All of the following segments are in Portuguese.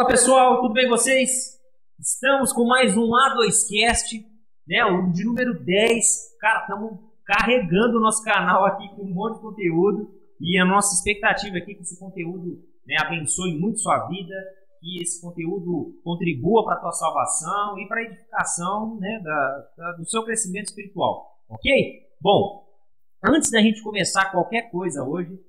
Fala pessoal, tudo bem com vocês? Estamos com mais um A2Cast, né? O de número 10. Cara, estamos carregando o nosso canal aqui com um monte de conteúdo. E a nossa expectativa aqui é que esse conteúdo, né, abençoe muito sua vida, que esse conteúdo contribua para a tua salvação e para a edificação, né, do seu crescimento espiritual. Ok? Bom, antes da gente começar qualquer coisa hoje,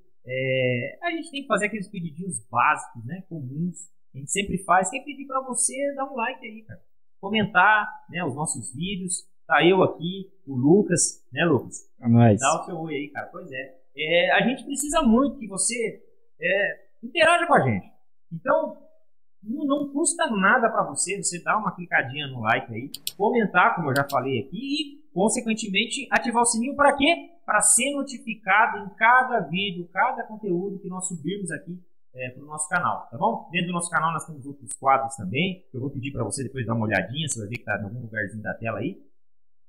a gente tem que fazer aqueles pedidinhos básicos, né, comuns. A gente sempre faz. Quer pedir para você dar um like aí, cara. Comentar, né, os nossos vídeos. Tá eu aqui, o Lucas, né, Lucas? Nice. Dá o seu oi aí, cara. Pois é. A gente precisa muito que você interaja com a gente. Então, não custa nada para você dar uma clicadinha no like aí, comentar, como eu já falei aqui, e, consequentemente, ativar o sininho para quê? Para ser notificado em cada vídeo, cada conteúdo que nós subirmos aqui para o nosso canal, tá bom? Dentro do nosso canal nós temos outros quadros também, que eu vou pedir para você depois dar uma olhadinha, você vai ver que está em algum lugarzinho da tela aí.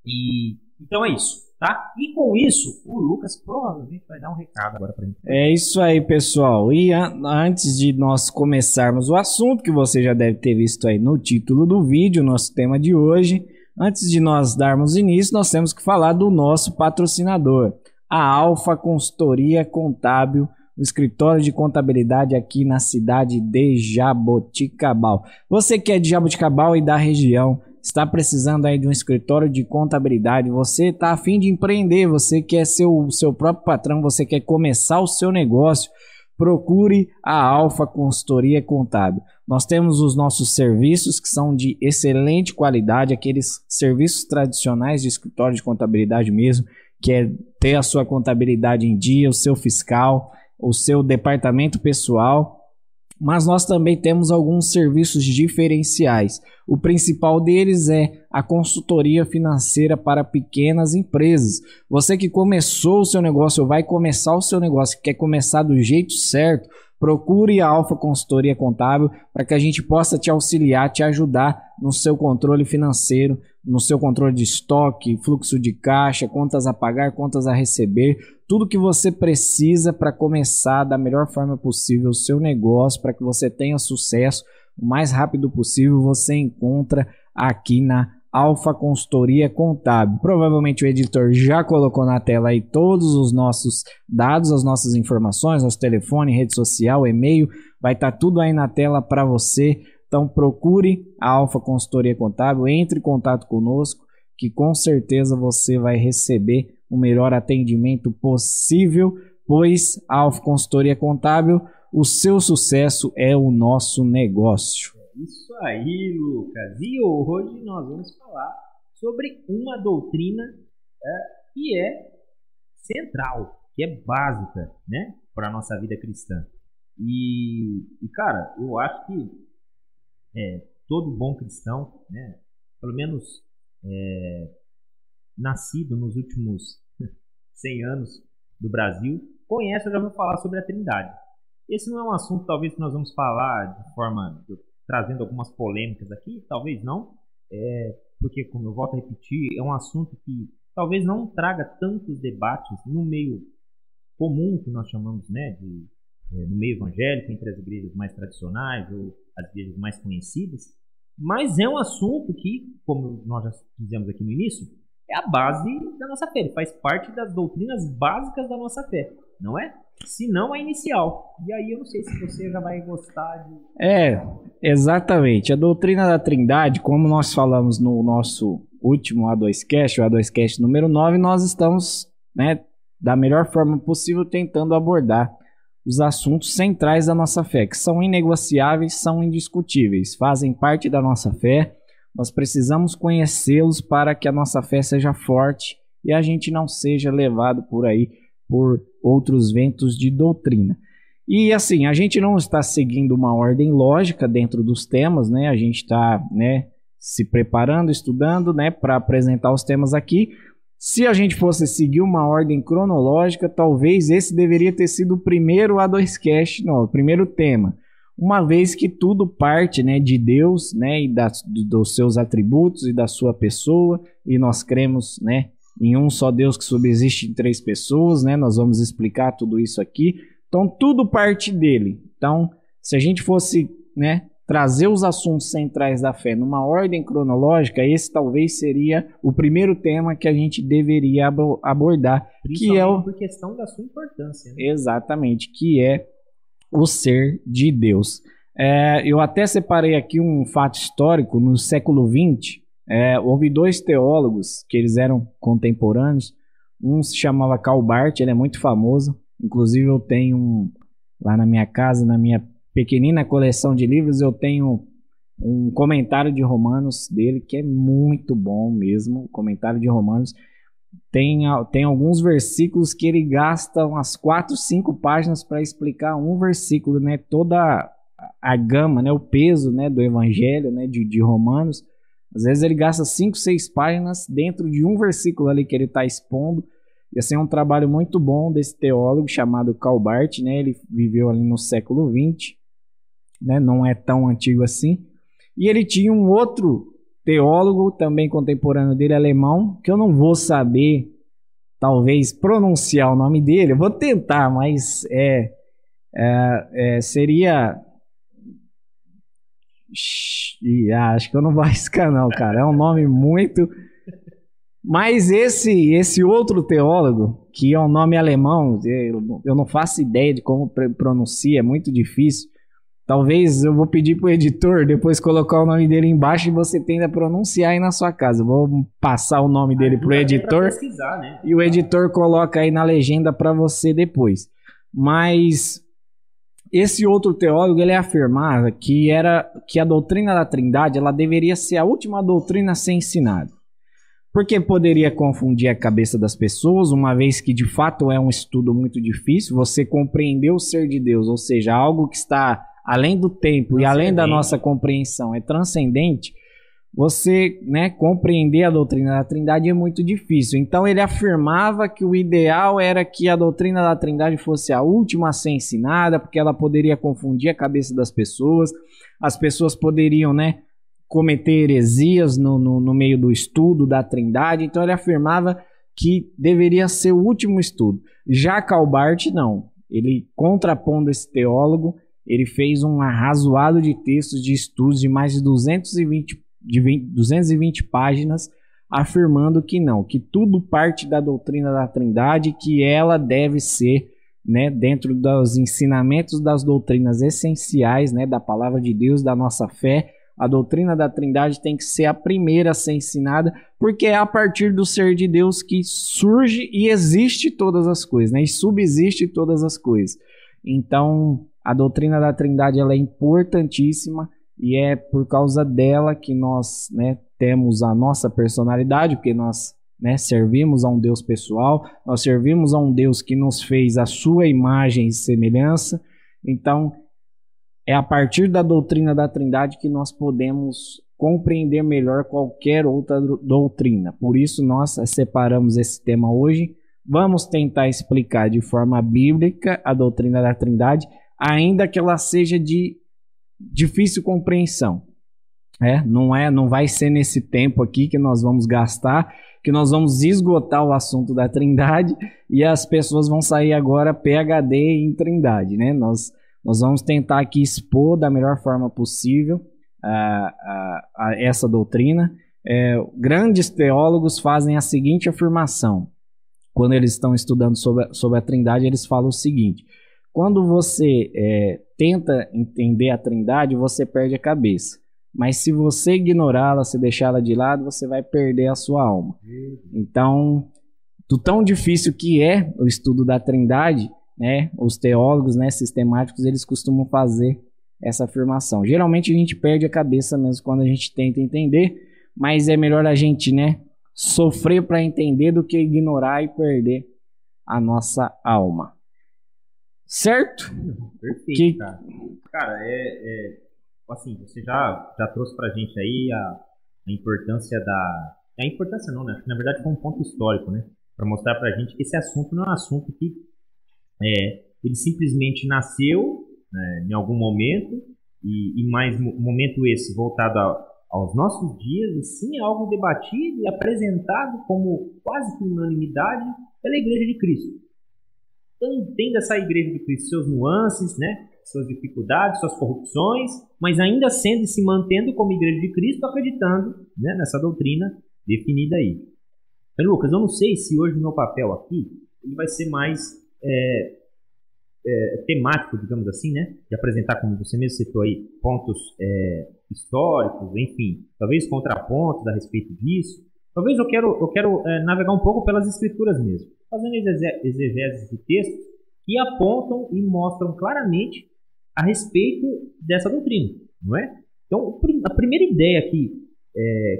E então é isso, tá? E com isso, o Lucas provavelmente vai dar um recado agora pra gente. É isso aí, pessoal. E antes de nós começarmos o assunto, que você já deve ter visto aí no título do vídeo, nosso tema de hoje, antes de nós darmos início, nós temos que falar do nosso patrocinador, a Alfa Consultoria Contábil, o escritório de contabilidade aqui na cidade de Jaboticabal. Você que é de Jaboticabal e da região, está precisando aí de um escritório de contabilidade, você está a fim de empreender, você quer ser o seu próprio patrão, você quer começar o seu negócio, procure a Alfa Consultoria Contábil. Nós temos os nossos serviços que são de excelente qualidade, aqueles serviços tradicionais de escritório de contabilidade mesmo, que é ter a sua contabilidade em dia, o seu fiscal, o seu departamento pessoal, mas nós também temos alguns serviços diferenciais. O principal deles é a consultoria financeira para pequenas empresas. Você que começou o seu negócio ou vai começar o seu negócio, quer começar do jeito certo, procure a Alfa Consultoria Contábil para que a gente possa te auxiliar, te ajudar no seu controle financeiro, no seu controle de estoque, fluxo de caixa, contas a pagar, contas a receber, tudo que você precisa para começar da melhor forma possível o seu negócio, para que você tenha sucesso o mais rápido possível, você encontra aqui na Alfa Consultoria Contábil. Provavelmente o editor já colocou na tela aí todos os nossos dados, as nossas informações, nosso telefone, rede social, e-mail, vai estar tudo aí na tela para você. Então procure a Alfa Consultoria Contábil, entre em contato conosco, que com certeza você vai receber o melhor atendimento possível, pois a Alfa Consultoria Contábil, o seu sucesso é o nosso negócio. Isso aí, Lucas. E hoje nós vamos falar sobre uma doutrina que é central, que é básica, né, para a nossa vida cristã. E, cara, eu acho que todo bom cristão, né, pelo menos nascido nos últimos 100 anos do Brasil, conhece ou já ouviu falar sobre a Trindade. Esse não é um assunto, talvez, que nós vamos falar de forma, trazendo algumas polêmicas aqui, talvez não, porque, como eu volto a repetir, é um assunto que talvez não traga tantos debates no meio comum, que nós chamamos, né, no meio evangélico, entre as igrejas mais tradicionais ou as igrejas mais conhecidas, mas é um assunto que, como nós já dizemos aqui no início, é a base da nossa fé, ele faz parte das doutrinas básicas da nossa fé, não é? Se não a inicial. E aí eu não sei se você já vai gostar de... Exatamente. A doutrina da Trindade, como nós falamos no nosso último A2Cast, o A2Cast número 9, nós estamos, né, da melhor forma possível tentando abordar os assuntos centrais da nossa fé, que são inegociáveis, são indiscutíveis, fazem parte da nossa fé. Nós precisamos conhecê-los para que a nossa fé seja forte e a gente não seja levado por aí por outros ventos de doutrina. E assim, a gente não está seguindo uma ordem lógica dentro dos temas, né? A gente está, né, se preparando, estudando, né, para apresentar os temas aqui. Se a gente fosse seguir uma ordem cronológica, talvez esse deveria ter sido o primeiro A2Cast, não, o primeiro tema. Uma vez que tudo parte, né, de Deus, né, e dos seus atributos e da sua pessoa, e nós cremos, né, em um só Deus que subsiste em 3 pessoas, né? Nós vamos explicar tudo isso aqui. Então, tudo parte dele. Então, se a gente fosse, né, trazer os assuntos centrais da fé numa ordem cronológica, esse talvez seria o primeiro tema que a gente deveria abordar, que é por questão da sua importância. Né? Exatamente, que é o ser de Deus. Eu até separei aqui um fato histórico. No século XX, houve dois teólogos que eles eram contemporâneos. Um se chamava Karl Barth, ele é muito famoso. Inclusive eu tenho lá na minha casa, na minha pequenina coleção de livros, eu tenho um comentário de Romanos dele, que é muito bom mesmo. O comentário de Romanos tem alguns versículos que ele gasta umas 4, 5 páginas para explicar um versículo, né? Toda a gama, né? O peso, né? Do evangelho, né? de Romanos. Às vezes ele gasta 5, 6 páginas dentro de um versículo ali que ele está expondo. E assim, é um trabalho muito bom desse teólogo chamado Karl Barth, né? Ele viveu ali no século XX, né? Não é tão antigo assim. E ele tinha um outro teólogo, também contemporâneo dele, alemão, que eu não vou saber, talvez, pronunciar o nome dele. Eu vou tentar, mas seria... acho que eu não vou arriscar não, cara. É um nome muito... Mas esse outro teólogo, que é um nome alemão, eu não faço ideia de como pronuncia, é muito difícil. Talvez eu vou pedir pro editor depois colocar o nome dele embaixo e você tenta pronunciar aí na sua casa. Eu vou passar o nome dele pro editor, né? E o editor coloca aí na legenda para você depois. Mas esse outro teólogo, ele afirmava que a doutrina da Trindade, ela deveria ser a última doutrina a ser ensinada. Porque poderia confundir a cabeça das pessoas, uma vez que de fato é um estudo muito difícil, você compreender o ser de Deus, ou seja, algo que está além do tempo e além da nossa compreensão, é transcendente. Você, né, compreender a doutrina da Trindade é muito difícil. Então ele afirmava que o ideal era que a doutrina da Trindade fosse a última a ser ensinada, porque ela poderia confundir a cabeça das pessoas, as pessoas poderiam, né, cometer heresias no meio do estudo da Trindade. Então ele afirmava que deveria ser o último estudo. Já Karl Barth não. Ele, contrapondo esse teólogo, ele fez um arrazoado de textos de estudos de mais de 220 páginas, afirmando que não, que tudo parte da doutrina da Trindade, que ela deve ser, né, dentro dos ensinamentos das doutrinas essenciais, né, da palavra de Deus, da nossa fé. A doutrina da Trindade tem que ser a primeira a ser ensinada, porque é a partir do ser de Deus que surge e existe todas as coisas, né? E subsiste todas as coisas. Então, a doutrina da Trindade ela é importantíssima e é por causa dela que nós, né, temos a nossa personalidade, porque nós, né, servimos a um Deus pessoal, nós servimos a um Deus que nos fez a sua imagem e semelhança. Então, é a partir da doutrina da Trindade que nós podemos compreender melhor qualquer outra doutrina. Por isso nós separamos esse tema hoje. Vamos tentar explicar de forma bíblica a doutrina da Trindade, ainda que ela seja de difícil compreensão. Não vai ser nesse tempo aqui que nós vamos gastar, que nós vamos esgotar o assunto da Trindade e as pessoas vão sair agora PhD em Trindade, né? Nós vamos tentar aqui expor da melhor forma possível essa doutrina. Grandes teólogos fazem a seguinte afirmação. Quando eles estão estudando sobre a Trindade, eles falam o seguinte: quando você tenta entender a Trindade, você perde a cabeça. Mas se você ignorá-la, se deixá-la de lado, você vai perder a sua alma. Então, do tão difícil que é o estudo da Trindade, né, os teólogos, né, sistemáticos, eles costumam fazer essa afirmação. Geralmente a gente perde a cabeça mesmo quando a gente tenta entender, mas é melhor a gente, né, sofrer para entender do que ignorar e perder a nossa alma. Certo? Perfeito, cara. Cara, assim, você já trouxe pra gente aí a importância a importância não, né? Na verdade foi um ponto histórico, né? Para mostrar pra gente que esse assunto não é um assunto que ele simplesmente nasceu, né, em algum momento e mais momento esse voltado aos nossos dias, e sim é algo debatido e apresentado como quase que unanimidade pela Igreja de Cristo. Então, tem dessa Igreja de Cristo seus nuances, né, suas dificuldades, suas corrupções, mas ainda sendo e se mantendo como igreja de Cristo, acreditando, né, nessa doutrina definida aí. Mas, Lucas, eu não sei se hoje o meu papel aqui ele vai ser mais temático, digamos assim, né? De apresentar, como você mesmo citou aí, pontos históricos, enfim, talvez contrapontos a respeito disso. Talvez eu quero navegar um pouco pelas escrituras mesmo, fazendo exegeses de textos que apontam e mostram claramente a respeito dessa doutrina, não é? Então, a primeira ideia aqui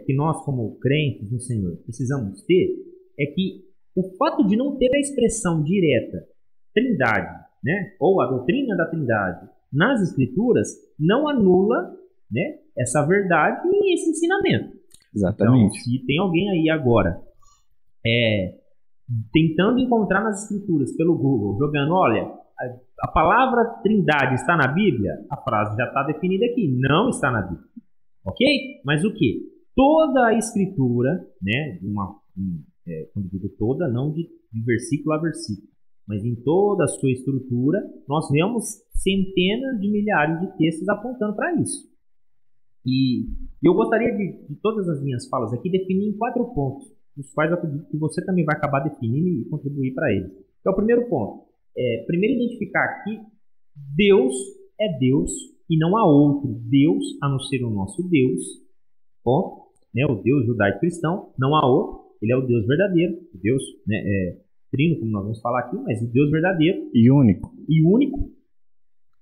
que nós, como crentes no Senhor, precisamos ter é que o fato de não ter a expressão direta Trindade, né, ou a doutrina da Trindade nas Escrituras não anula, né, essa verdade e esse ensinamento. Exatamente. Então, se tem alguém aí agora tentando encontrar nas Escrituras pelo Google, jogando, olha, a palavra Trindade está na Bíblia, a frase já está definida aqui, não está na Bíblia. Ok? Mas o que? Toda a Escritura, né, quando digo toda, não de versículo a versículo, mas em toda a sua estrutura, nós vemos centenas de milhares de textos apontando para isso. E eu gostaria de todas as minhas falas aqui definir em 4 pontos, os quais eu acredito que você também vai acabar definindo e contribuir para eles. Então, o primeiro ponto, primeiro identificar que Deus é Deus e não há outro Deus a não ser o nosso Deus, ponto, né, o Deus judaico-cristão, não há outro, ele é o Deus verdadeiro, o Deus, né, trino, como nós vamos falar aqui, mas o Deus verdadeiro e único.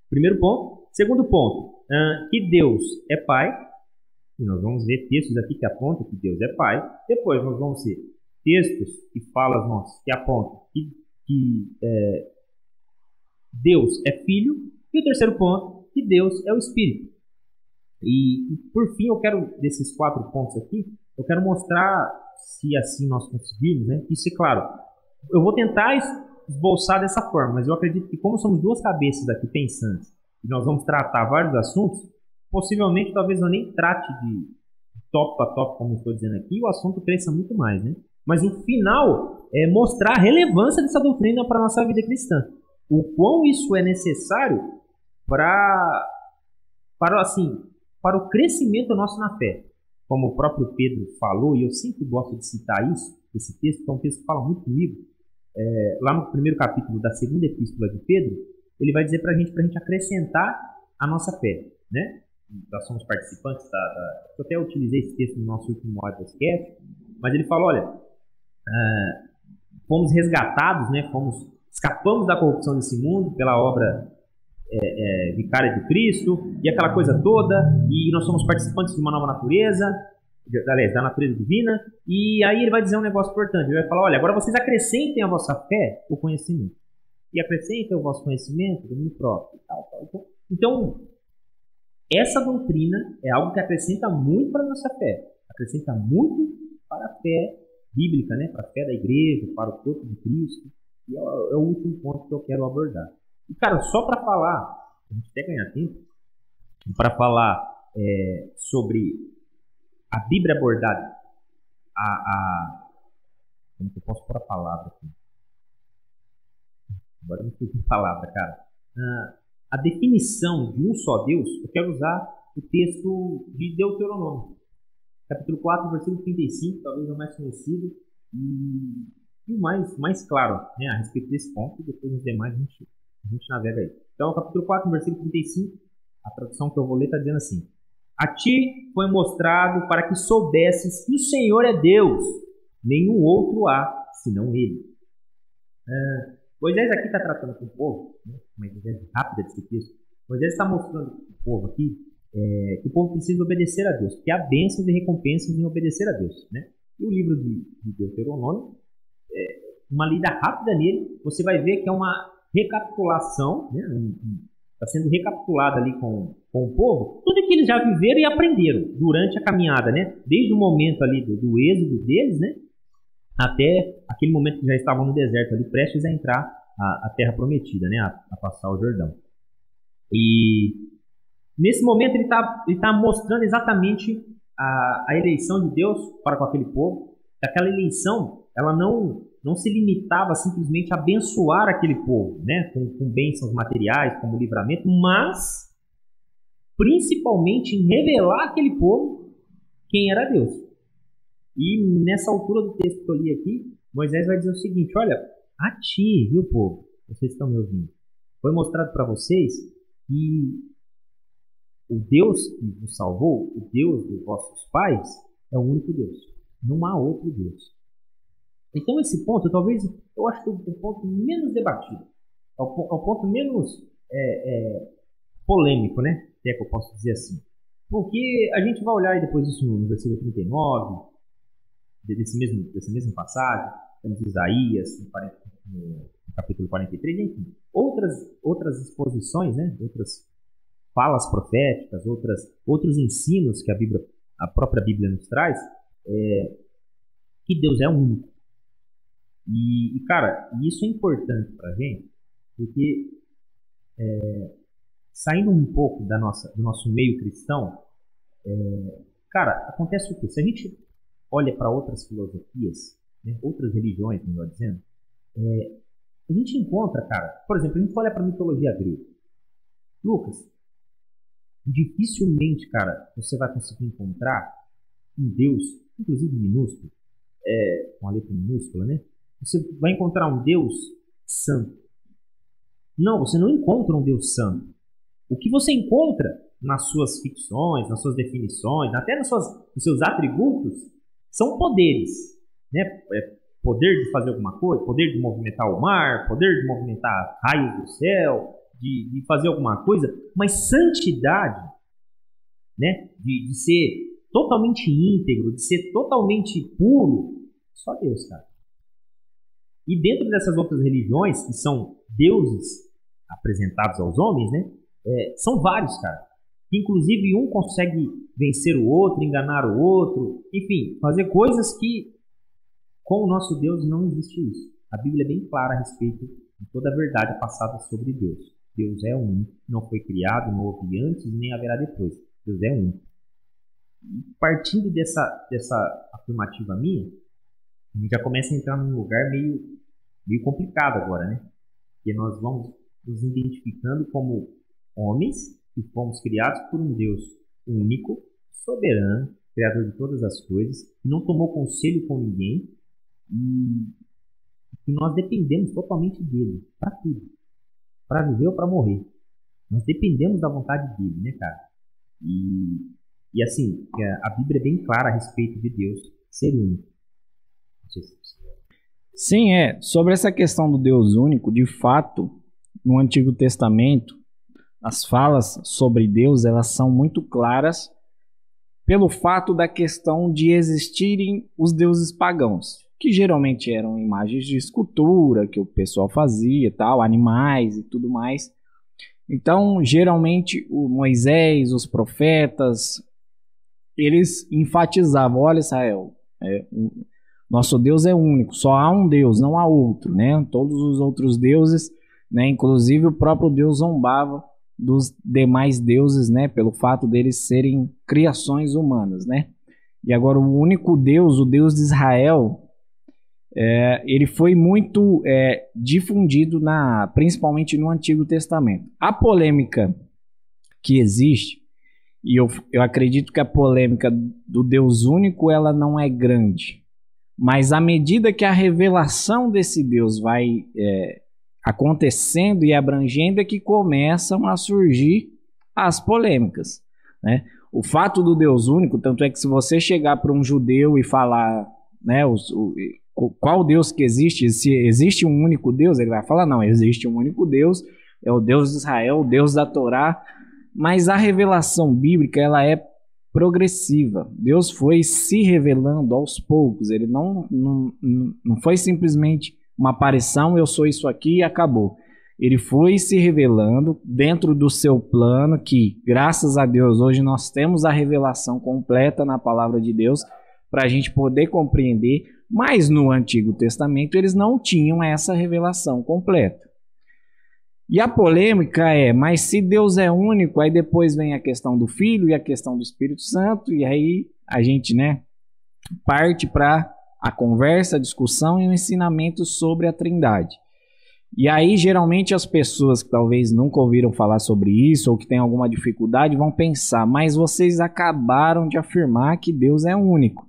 Primeiro ponto. Segundo ponto, que Deus é Pai. E nós vamos ver textos aqui que apontam que Deus é Pai. Depois nós vamos ver textos e falas nossas que apontam que Deus é Filho. E o terceiro ponto, que Deus é o Espírito. E por fim, eu quero, desses 4 pontos aqui, eu quero mostrar, se assim nós conseguirmos, né? Isso é claro. Eu vou tentar esboçar dessa forma, mas eu acredito que como somos 2 cabeças aqui pensantes e nós vamos tratar vários assuntos, possivelmente talvez eu nem trate de tópico a tópico, como estou dizendo aqui, e o assunto cresça muito mais, né? Mas no final, mostrar a relevância dessa doutrina para a nossa vida cristã. O quão isso é necessário para o crescimento nosso na fé. Como o próprio Pedro falou, e eu sempre gosto de citar isso, esse texto, que é um texto que fala muito comigo, lá no primeiro capítulo da segunda epístola de Pedro, ele vai dizer para a gente acrescentar a nossa fé, né? Nós somos participantes eu até utilizei esse texto no nosso último podcast, mas ele fala, olha, fomos resgatados, né? Escapamos da corrupção desse mundo pela obra vicária de Cristo, e aquela coisa toda, e nós somos participantes de uma nova natureza, da natureza divina, e aí ele vai dizer um negócio importante, ele vai falar, olha, agora vocês acrescentem à vossa fé o conhecimento, e acrescentem ao vosso conhecimento do mundo próprio, tal. Então, essa doutrina é algo que acrescenta muito para a nossa fé, acrescenta muito para a fé bíblica, né? Para a fé da igreja, para o corpo de Cristo, e é o último ponto que eu quero abordar. E, cara, só para falar, a gente até ganhar tempo, para falar sobre a Bíblia abordada, como que eu posso pôr a palavra aqui? Agora eu não sei a palavra, cara. A definição de um só Deus, eu quero usar o texto de Deuteronômio, capítulo 4, versículo 35, talvez o mais conhecido e o mais claro, né, a respeito desse ponto, e depois nos demais a gente navega aí. Então, capítulo 4, versículo 35, a tradução que eu vou ler está dizendo assim: a ti foi mostrado para que soubesses que o Senhor é Deus, nenhum outro há senão Ele. Moisés aqui está tratando com o povo, né, uma ideia rápida desse texto. Moisés está mostrando para o povo aqui que o povo precisa obedecer a Deus, que há bênçãos e recompensas em obedecer a Deus, né? E o livro de Deuteronômio, uma lida rápida nele, você vai ver que é uma recapitulação, né? Está sendo recapitulado ali com o povo, tudo que eles já viveram e aprenderam durante a caminhada, né? Desde o momento ali do êxodo deles, né? Até aquele momento que já estavam no deserto ali, prestes a entrar a terra prometida, né? A passar o Jordão. E nesse momento ele tá mostrando exatamente a eleição de Deus para com aquele povo. Aquela eleição, ela não não se limitava simplesmente a abençoar aquele povo, né, com bênçãos materiais, como livramento, mas principalmente em revelar àquele povo quem era Deus. E nessa altura do texto que eu li aqui, Moisés vai dizer o seguinte: olha, a ti, viu, povo, vocês estão me ouvindo, foi mostrado para vocês que o Deus que vos salvou, o Deus dos vossos pais, é o único Deus. Não há outro Deus. Então esse ponto, talvez, eu acho que é o ponto menos debatido. É o ponto menos polêmico, né? Se é que eu posso dizer assim. Porque a gente vai olhar aí depois isso no versículo 39, dessa mesma passagem, temos Isaías, no capítulo 43, enfim. Outras exposições, né? Outras falas proféticas, outros ensinos que a própria Bíblia nos traz, que Deus é único. E cara, isso é importante pra gente, porque saindo um pouco do nosso meio cristão, cara, acontece o quê? Se a gente olha para outras filosofias, né, outras religiões, melhor dizendo, a gente encontra, cara, por exemplo, a gente olha para a mitologia grega. Lucas, dificilmente, cara, você vai conseguir encontrar um Deus, inclusive minúsculo, com a letra minúscula, né? Você vai encontrar um Deus santo. Não, você não encontra um Deus santo. O que você encontra nas suas ficções, nas suas definições, até nos seus atributos, são poderes, né? Poder de fazer alguma coisa, poder de movimentar o mar, poder de movimentar raios do céu, de fazer alguma coisa, mas santidade, né? De ser totalmente íntegro, de ser totalmente puro, só Deus, cara. E dentro dessas outras religiões, que são deuses apresentados aos homens, né? São vários, cara. Inclusive um consegue vencer o outro, enganar o outro, enfim, fazer coisas que com o nosso Deus não existe isso. A Bíblia é bem clara a respeito de toda a verdade passada sobre Deus. Deus é único, não foi criado, não houve antes nem haverá depois. Deus é único. E partindo dessa afirmativa minha, a gente já começa a entrar num lugar meio complicado agora, né? Porque nós vamos nos identificando como homens que fomos criados por um Deus único, soberano, criador de todas as coisas, que não tomou conselho com ninguém e que nós dependemos totalmente dele para tudo, para viver ou para morrer. Nós dependemos da vontade dele, né, cara? E assim, a Bíblia é bem clara a respeito de Deus ser único. Sim, sobre essa questão do Deus único, de fato, no Antigo Testamento, as falas sobre Deus, elas são muito claras pelo fato da questão de existirem os deuses pagãos, que geralmente eram imagens de escultura que o pessoal fazia, tal, animais e tudo mais. Então, geralmente, o Moisés, os profetas, eles enfatizavam: olha, Israel, nosso Deus é único, só há um Deus, não há outro, né? Todos os outros deuses, né? Inclusive o próprio Deus zombava dos demais deuses, né? Pelo fato deles serem criações humanas, né? E agora o único Deus, o Deus de Israel, ele foi muito difundido principalmente no Antigo Testamento. A polêmica que existe, e eu acredito que a polêmica do Deus único, ela não é grande. Mas à medida que a revelação desse Deus vai acontecendo e abrangendo, é que começam a surgir as polêmicas, né? O fato do Deus único, tanto é que se você chegar para um judeu e falar, né, qual Deus que existe, se existe um único Deus, ele vai falar: não, existe um único Deus, é o Deus de Israel, o Deus da Torá. Mas a revelação bíblica, ela é progressiva. Deus foi se revelando aos poucos. Ele não foi simplesmente uma aparição: eu sou isso aqui e acabou. Ele foi se revelando dentro do seu plano, que, graças a Deus, hoje nós temos a revelação completa na palavra de Deus para a gente poder compreender. Mas no Antigo Testamento eles não tinham essa revelação completa. E a polêmica mas se Deus é único, aí depois vem a questão do Filho e a questão do Espírito Santo, e aí a gente, né, parte para a conversa, a discussão e o ensinamento sobre a Trindade. E aí, geralmente, as pessoas que talvez nunca ouviram falar sobre isso ou que têm alguma dificuldade vão pensar, mas vocês acabaram de afirmar que Deus é único.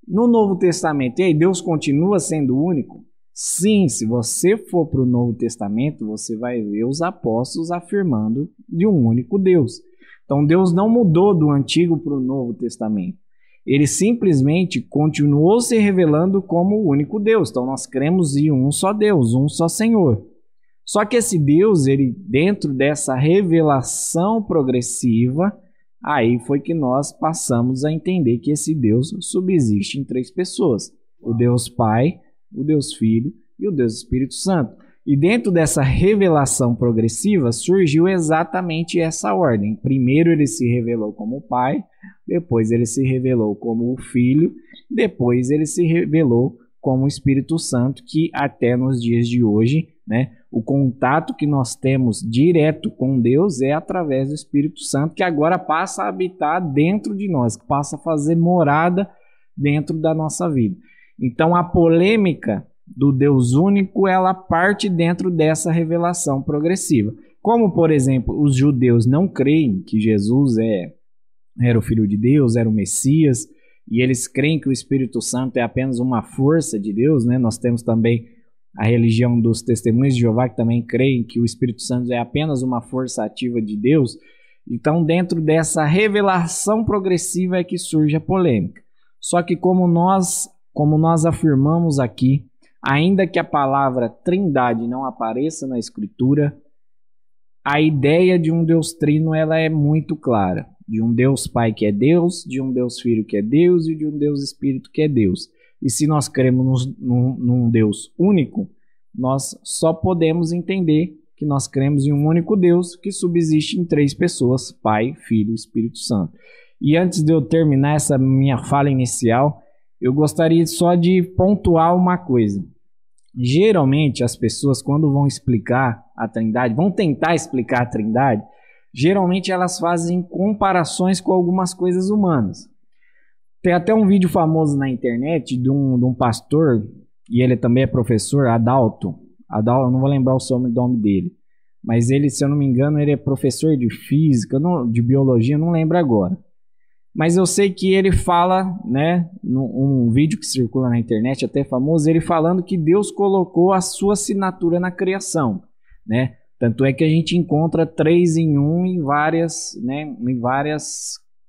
No Novo Testamento, e aí, Deus continua sendo único? Sim, se você for para o Novo Testamento, você vai ver os apóstolos afirmando de um único Deus. Então, Deus não mudou do Antigo para o Novo Testamento. Ele simplesmente continuou se revelando como o único Deus. Então, nós cremos em um só Deus, um só Senhor. Só que esse Deus, ele, dentro dessa revelação progressiva, aí foi que nós passamos a entender que esse Deus subsiste em três pessoas. O Deus Pai, o Deus Filho e o Deus Espírito Santo. E dentro dessa revelação progressiva surgiu exatamente essa ordem. Primeiro ele se revelou como Pai, depois ele se revelou como o Filho, depois ele se revelou como o Espírito Santo, que até nos dias de hoje, né, o contato que nós temos direto com Deus é através do Espírito Santo, que agora passa a habitar dentro de nós, que passa a fazer morada dentro da nossa vida. Então a polêmica do Deus único, ela parte dentro dessa revelação progressiva. Como, por exemplo, os judeus não creem que Jesus era o Filho de Deus, era o Messias, e eles creem que o Espírito Santo é apenas uma força de Deus, né? Nós temos também a religião dos Testemunhos de Jeová, que também creem que o Espírito Santo é apenas uma força ativa de Deus. Então, dentro dessa revelação progressiva é que surge a polêmica. Só que como nós afirmamos aqui, ainda que a palavra Trindade não apareça na Escritura, a ideia de um Deus trino ela é muito clara. De um Deus Pai que é Deus, de um Deus Filho que é Deus e de um Deus Espírito que é Deus. E se nós cremos num Deus único, nós só podemos entender que nós cremos em um único Deus que subsiste em três pessoas, Pai, Filho e Espírito Santo. E antes de eu terminar essa minha fala inicial, eu gostaria só de pontuar uma coisa. Geralmente as pessoas quando vão explicar a Trindade, vão tentar explicar a Trindade, geralmente elas fazem comparações com algumas coisas humanas. Tem até um vídeo famoso na internet de um pastor, e ele também é professor, Adalto, eu não vou lembrar o nome dele, mas ele, se eu não me engano, ele é professor de física, de biologia, não lembro agora. Mas eu sei que ele fala, né, num vídeo que circula na internet, até famoso, ele falando que Deus colocou a sua assinatura na criação, né? Tanto é que a gente encontra 3 em 1 em várias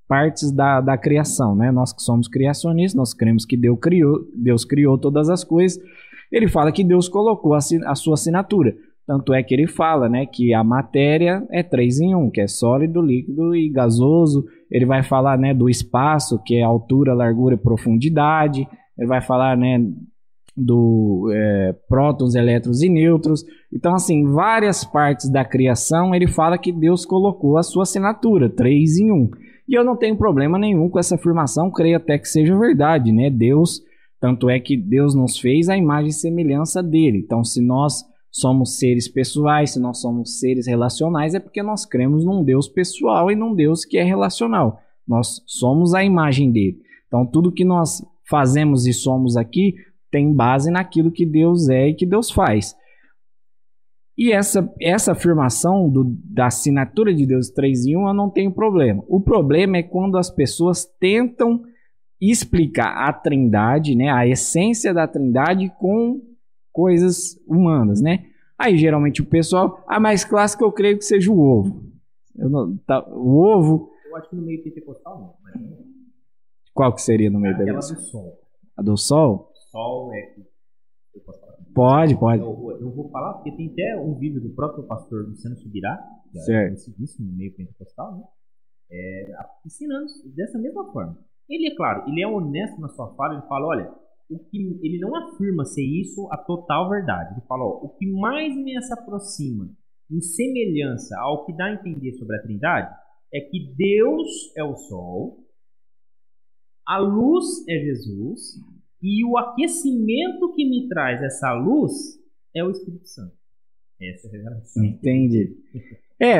partes da criação, né? Nós que somos criacionistas, nós cremos que Deus criou todas as coisas. Ele fala que Deus colocou a sua assinatura. Tanto é que ele fala, né, que a matéria é 3 em 1, que é sólido, líquido e gasoso. Ele vai falar, né, do espaço, que é altura, largura e profundidade. Ele vai falar, né, do prótons, elétrons e nêutrons. Então, assim, várias partes da criação, ele fala que Deus colocou a sua assinatura, 3 em 1. E eu não tenho problema nenhum com essa afirmação, creio até que seja verdade, né? Tanto é que Deus nos fez a imagem e semelhança dele. Então, se nós somos seres pessoais, se nós somos seres relacionais, é porque nós cremos num Deus pessoal e num Deus que é relacional. Nós somos a imagem dele. Então, tudo que nós fazemos e somos aqui tem base naquilo que Deus é e que Deus faz. E essa afirmação da assinatura de Deus 3 em 1, eu não tenho problema. O problema é quando as pessoas tentam explicar a Trindade, né, a essência da Trindade com coisas humanas, né? Aí geralmente o pessoal, a mais clássica eu creio que seja o ovo. O ovo... Eu acho que no meio pentecostal não. Mas... Qual que seria no meio dela? Aquela do Sol. A do Sol? Sol é que... Eu posso falar? Pode. Eu vou falar, porque tem até um vídeo do próprio pastor Luciano Subirá, que é conhecidíssimo no meio pentecostal, né? Ensinando dessa mesma forma. Ele, é claro, ele é honesto na sua fala, ele fala, olha, ele não afirma ser isso a total verdade. Ele fala, o que mais me se aproxima em semelhança ao que dá a entender sobre a Trindade é que Deus é o Sol, a luz é Jesus e o aquecimento que me traz essa luz é o Espírito Santo. Essa é a revelação. Entendi.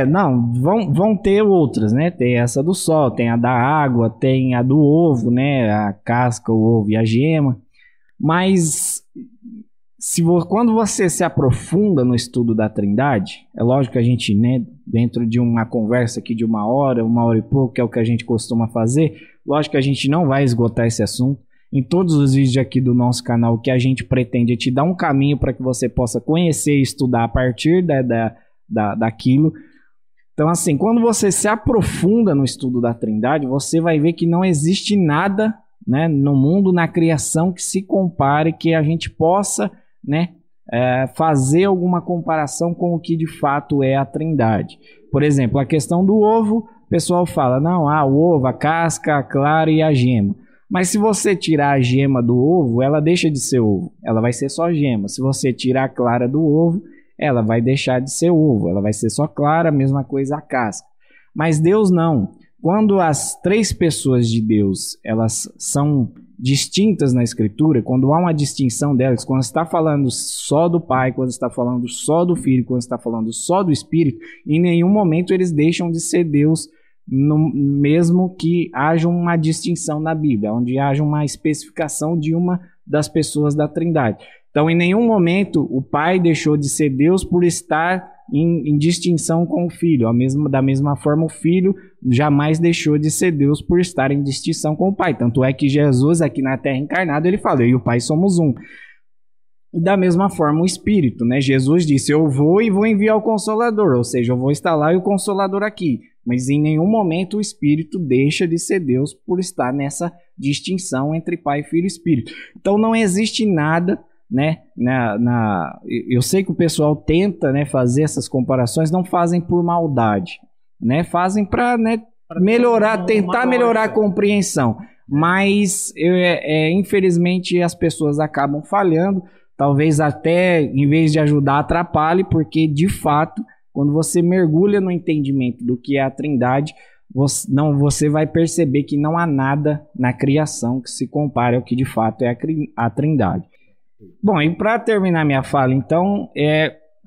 Não, vão ter outras, né? Tem essa do sol, tem a da água, tem a do ovo, né? A casca, o ovo e a gema. Mas quando você se aprofunda no estudo da Trindade, é lógico que a gente, né, dentro de uma conversa aqui de 1 hora e pouco, que é o que a gente costuma fazer, lógico que a gente não vai esgotar esse assunto. Em todos os vídeos aqui do nosso canal, o que a gente pretende é te dar um caminho para que você possa conhecer e estudar a partir daquilo. Então, assim, quando você se aprofunda no estudo da Trindade, você vai ver que não existe nada, né, no mundo, na criação, que se compare, que a gente possa, né, fazer alguma comparação com o que de fato é a Trindade. Por exemplo, a questão do ovo, o pessoal fala, não, o ovo, a casca, a clara e a gema. Mas se você tirar a gema do ovo, ela deixa de ser ovo, ela vai ser só gema. Se você tirar a clara do ovo, ela vai deixar de ser ovo, ela vai ser só clara, a mesma coisa a casca. Mas Deus não. Quando as três pessoas de Deus, elas são distintas na Escritura, quando há uma distinção delas, quando está falando só do Pai, quando está falando só do Filho, quando está falando só do Espírito, em nenhum momento eles deixam de ser Deus, mesmo que haja uma distinção na Bíblia, onde haja uma especificação de uma das pessoas da Trindade. Então, em nenhum momento o Pai deixou de ser Deus por estar em distinção com o Filho. Da mesma forma, o Filho jamais deixou de ser Deus por estar em distinção com o Pai. Tanto é que Jesus, aqui na Terra encarnado, ele falou, eu e o Pai somos um. Da mesma forma, o Espírito, né? Jesus disse, eu vou e vou enviar o Consolador, ou seja, eu vou estar lá e o Consolador aqui. Mas em nenhum momento o Espírito deixa de ser Deus por estar nessa distinção entre Pai, Filho e Espírito. Então não existe nada, né? Eu sei que o pessoal tenta, né, fazer essas comparações, não fazem por maldade, né? Fazem para, né, melhorar, tentar melhorar a compreensão. Mas infelizmente as pessoas acabam falhando. Talvez até, em vez de ajudar, atrapalhe, porque de fato, quando você mergulha no entendimento do que é a Trindade, você vai perceber que não há nada na criação que se compare ao que de fato é a Trindade. Bom, e para terminar minha fala, então,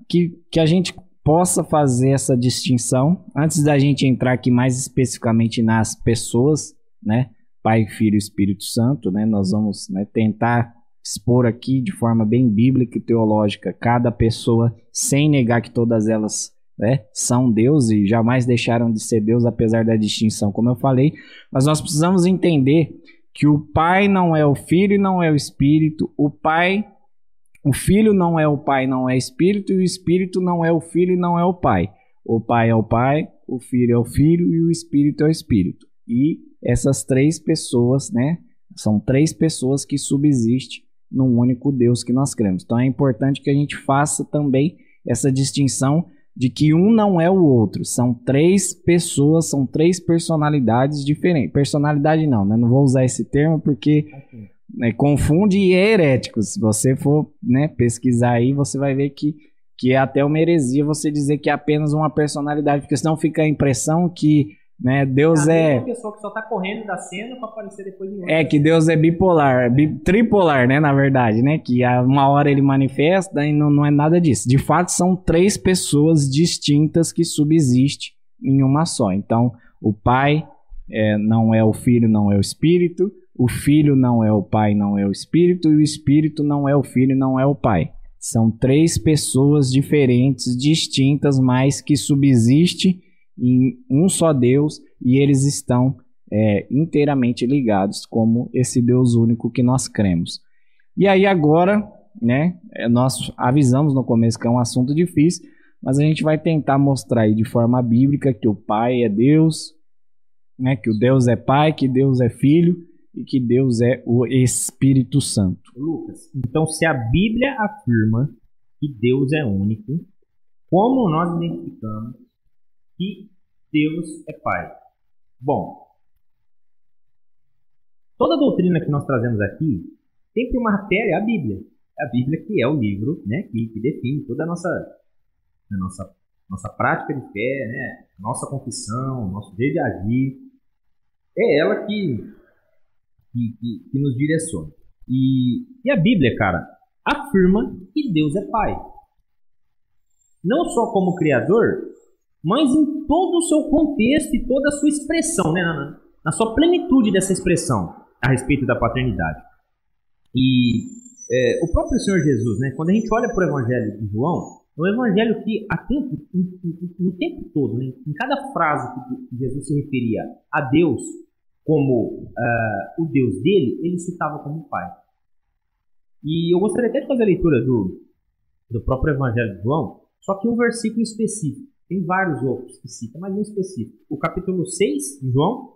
que a gente possa fazer essa distinção, antes da gente entrar aqui mais especificamente nas pessoas, né, Pai, Filho e Espírito Santo, né, nós vamos, né, tentar expor aqui de forma bem bíblica e teológica cada pessoa, sem negar que todas elas, né, são Deus e jamais deixaram de ser Deus, apesar da distinção, como eu falei. Mas nós precisamos entender que o Pai não é o Filho e não é o Espírito, o Filho não é o Pai, não é Espírito, e o Espírito não é o Filho e não é o Pai. O Pai é o Pai, o Filho é o Filho e o Espírito é o Espírito. E essas três pessoas, né, são três pessoas que subsistem num único Deus que nós cremos. Então é importante que a gente faça também essa distinção de que um não é o outro. São três pessoas, são três personalidades diferentes. Personalidade não, né? Não vou usar esse termo porque confunde e é herético. Se você for, né, pesquisar aí, você vai ver que é até uma heresia você dizer que é apenas uma personalidade, porque senão fica a impressão que, né, Deus é uma pessoa que só tá correndo da cena para aparecer depois em outra. Que Deus é bipolar, tripolar, né, na verdade, né, que uma hora ele manifesta e não é nada disso. De fato, são três pessoas distintas que subsistem em uma só. Então, o Pai não é o Filho, não é o Espírito, o Filho não é o Pai, não é o Espírito, e o Espírito não é o Filho, não é o Pai. São três pessoas diferentes, distintas, mas que subsistem em um só Deus, e eles estão inteiramente ligados como esse Deus único que nós cremos. E aí agora, né, nós avisamos no começo que é um assunto difícil, mas a gente vai tentar mostrar aí de forma bíblica que o Pai é Deus, né, que o Deus é Pai, que Deus é Filho e que Deus é o Espírito Santo. Lucas, então se a Bíblia afirma que Deus é único, como nós identificamos que Deus é Pai? Bom, toda a doutrina que nós trazemos aqui tem por matéria a Bíblia. A Bíblia que é o livro, né, que define toda a nossa prática de fé, né, nossa confissão, nosso jeito de agir. É ela que nos direciona. E a Bíblia, cara, afirma que Deus é Pai. não só como Criador, mas em todo o seu contexto e toda a sua expressão, né? Na sua plenitude dessa expressão a respeito da paternidade. E o próprio Senhor Jesus, né? Quando a gente olha para o Evangelho de João, é um evangelho que no tempo todo, né? Em cada frase que Jesus se referia a Deus como o Deus dele, ele citava como Pai. E eu gostaria até de fazer a leitura do próprio Evangelho de João, só que um versículo específico. Tem vários outros que citam, mas um específico. O capítulo 6 de João,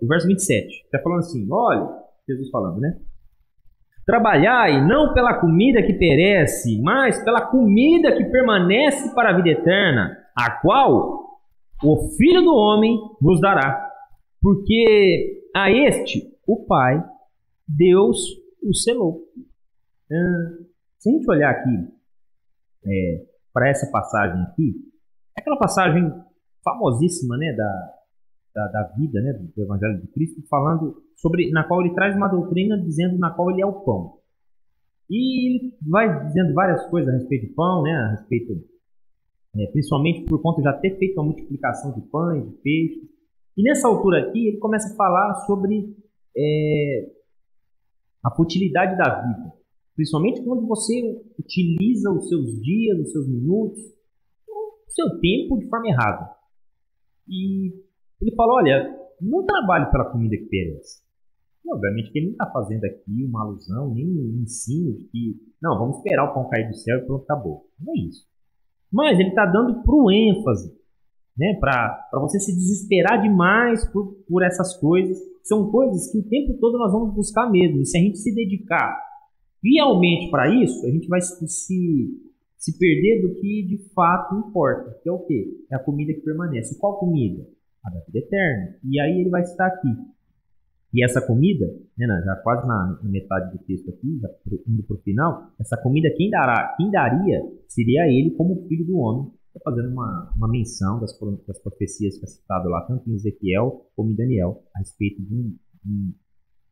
o verso 27. Está falando assim, olha, Jesus falando, né? Trabalhai não pela comida que perece, mas pela comida que permanece para a vida eterna, a qual o Filho do Homem vos dará. Porque a este, o Pai, Deus o selou. Se a gente olhar aqui para essa passagem aqui, é aquela passagem famosíssima, né, da vida, né, do Evangelho de Cristo, falando sobre, na qual ele traz uma doutrina dizendo na qual ele é o pão. E ele vai dizendo várias coisas a respeito do pão, né, a respeito, principalmente por conta de já ter feito uma multiplicação de pães, de peixes. E nessa altura aqui ele começa a falar sobre a futilidade da vida. Principalmente quando você utiliza os seus dias, os seus minutos, o seu tempo de forma errada. E ele fala, olha, não trabalhe pela comida que perece. Obviamente que ele não está fazendo aqui uma alusão, nem um ensino de que, não, vamos esperar o pão cair do céu e pronto, acabou. Não é isso. Mas ele está dando pro ênfase, né, para você se desesperar demais por essas coisas. São coisas que o tempo todo nós vamos buscar mesmo. E se a gente se dedicar fielmente para isso, a gente vai se perder do que de fato importa, que é o quê? É a comida que permanece. Qual comida? A da vida eterna. E aí ele vai citar aqui. E essa comida, né, já quase na metade do texto aqui, já indo para o final, essa comida quem daria seria ele como filho do homem. Estou fazendo uma menção das profecias que é citado lá, tanto em Ezequiel como em Daniel, a respeito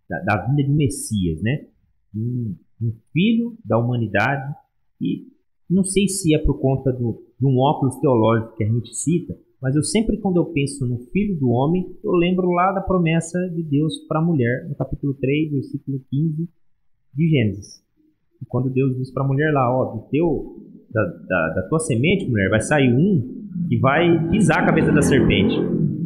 da vinda de Messias, né? Um filho da humanidade, e não sei se é por conta de um óculos teológico que a gente cita, mas eu sempre, quando eu penso no Filho do Homem, eu lembro lá da promessa de Deus para a mulher, no capítulo 3, versículo 15 de Gênesis. E quando Deus diz para a mulher lá, ó, da tua semente, mulher, vai sair um que vai pisar a cabeça da serpente.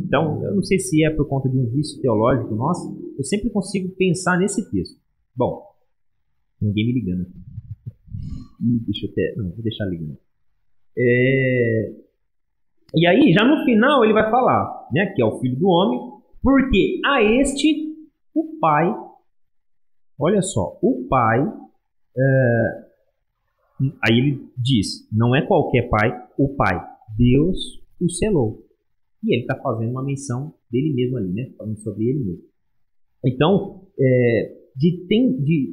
Então, eu não sei se é por conta de um vício teológico nosso, eu sempre consigo pensar nesse texto. Bom, ninguém me ligando aqui. Vou deixar ligando. E aí, já no final, ele vai falar, né, que é o Filho do Homem, porque a este, o Pai, olha só, o Pai, aí ele diz, não é qualquer Pai, o Pai, Deus o selou. E ele está fazendo uma menção dele mesmo ali, né, falando sobre ele mesmo. Então,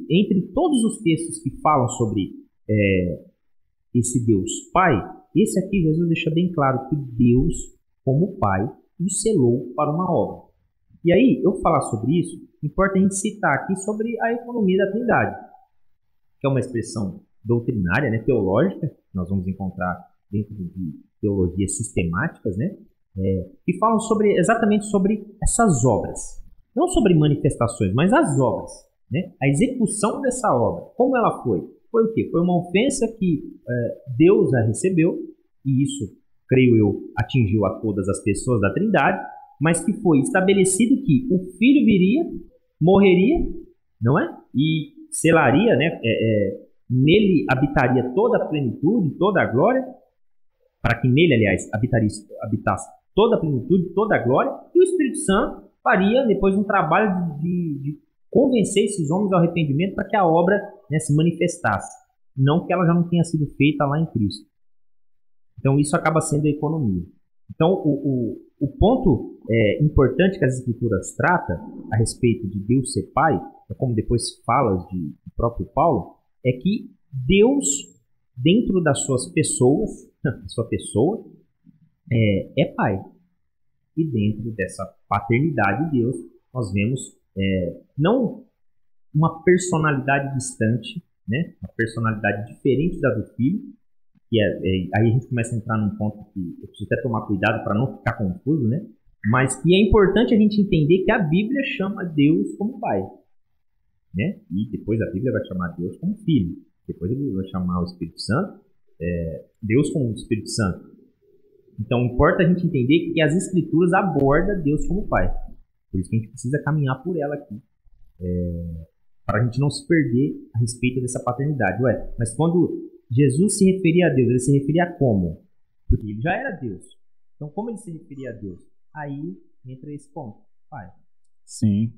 entre todos os textos que falam sobre esse Deus Pai, esse aqui Jesus deixa bem claro que Deus, como Pai, o selou para uma obra. E aí, eu falar sobre isso, importa a gente citar aqui sobre a economia da Trindade, que é uma expressão doutrinária, né, teológica, que nós vamos encontrar dentro de teologias sistemáticas, né, que falam exatamente sobre essas obras. Não sobre manifestações, mas as obras, né, a execução dessa obra. Como ela foi? Foi o quê? Foi uma ofensa que Deus a recebeu, e isso, creio eu, atingiu a todas as pessoas da Trindade, mas que foi estabelecido que o Filho viria, morreria, não é? E selaria, né? Nele habitaria toda a plenitude, toda a glória, para que nele, aliás, habitasse toda a plenitude, toda a glória, e o Espírito Santo faria depois um trabalho de convencer esses homens ao arrependimento para que a obra, né, se manifestasse, não que ela já não tenha sido feita lá em Cristo. Então isso acaba sendo a economia. Então o ponto importante que as Escrituras tratam a respeito de Deus ser Pai, como depois fala do próprio Paulo, é que Deus, dentro das suas pessoas, da sua pessoa, é Pai. E dentro dessa paternidade de Deus, nós vemos não uma personalidade distante, né? Uma personalidade diferente da do Filho, aí a gente começa a entrar num ponto que eu preciso até tomar cuidado para não ficar confuso, né? Mas que é importante a gente entender que a Bíblia chama Deus como Pai, né? E depois a Bíblia vai chamar Deus como Filho. Depois ele vai chamar o Espírito Santo, Deus como Espírito Santo. Então importa a gente entender que as Escrituras abordam Deus como Pai. Por isso que a gente precisa caminhar por ela aqui. Para a gente não se perder a respeito dessa paternidade. Mas quando Jesus se referia a Deus, ele se referia a como? Porque ele já era Deus. Então como ele se referia a Deus? Aí entra esse ponto. Pai. Sim,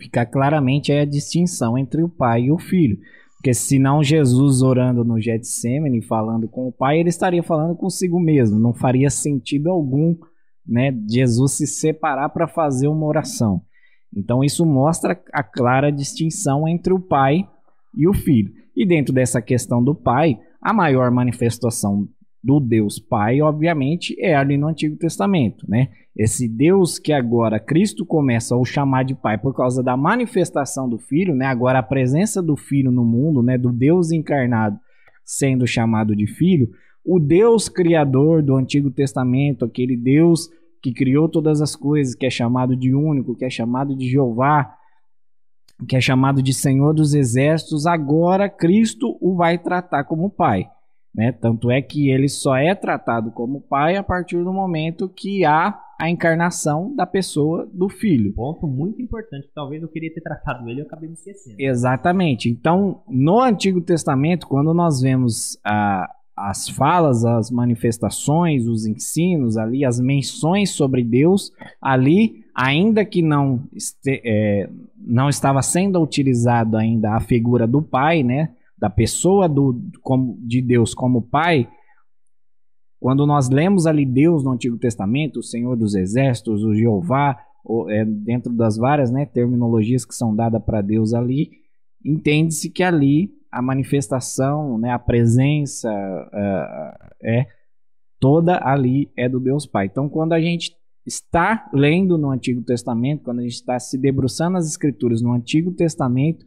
fica claramente a distinção entre o pai e o filho. Porque senão Jesus orando no Getsêmani, falando com o pai, ele estaria falando consigo mesmo. Não faria sentido algum, né, Jesus se separar para fazer uma oração. Então isso mostra a clara distinção entre o pai e o filho. E dentro dessa questão do pai, a maior manifestação do Deus Pai, obviamente, é ali no Antigo Testamento, né? Esse Deus que agora Cristo começa a o chamar de Pai por causa da manifestação do Filho, né? Agora a presença do Filho no mundo, né? Do Deus encarnado sendo chamado de Filho, o Deus Criador do Antigo Testamento, aquele Deus que criou todas as coisas, que é chamado de único, que é chamado de Jeová, que é chamado de Senhor dos Exércitos, agora Cristo o vai tratar como Pai. Né? Tanto é que ele só é tratado como pai a partir do momento que há a encarnação da pessoa do filho. Ponto muito importante, talvez eu queria ter tratado ele e eu acabei me esquecendo. Exatamente. Então, no Antigo Testamento, quando nós vemos as falas, as manifestações, os ensinos ali, as menções sobre Deus, ali, ainda que não estava sendo utilizado ainda a figura do pai, né? Da pessoa de Deus como Pai, quando nós lemos ali Deus no Antigo Testamento, o Senhor dos Exércitos, o Jeová, dentro das várias, né, terminologias que são dadas para Deus ali, entende-se que ali a manifestação, né, a presença toda ali é do Deus Pai. Então, quando a gente está lendo no Antigo Testamento, quando a gente está se debruçando nas Escrituras no Antigo Testamento,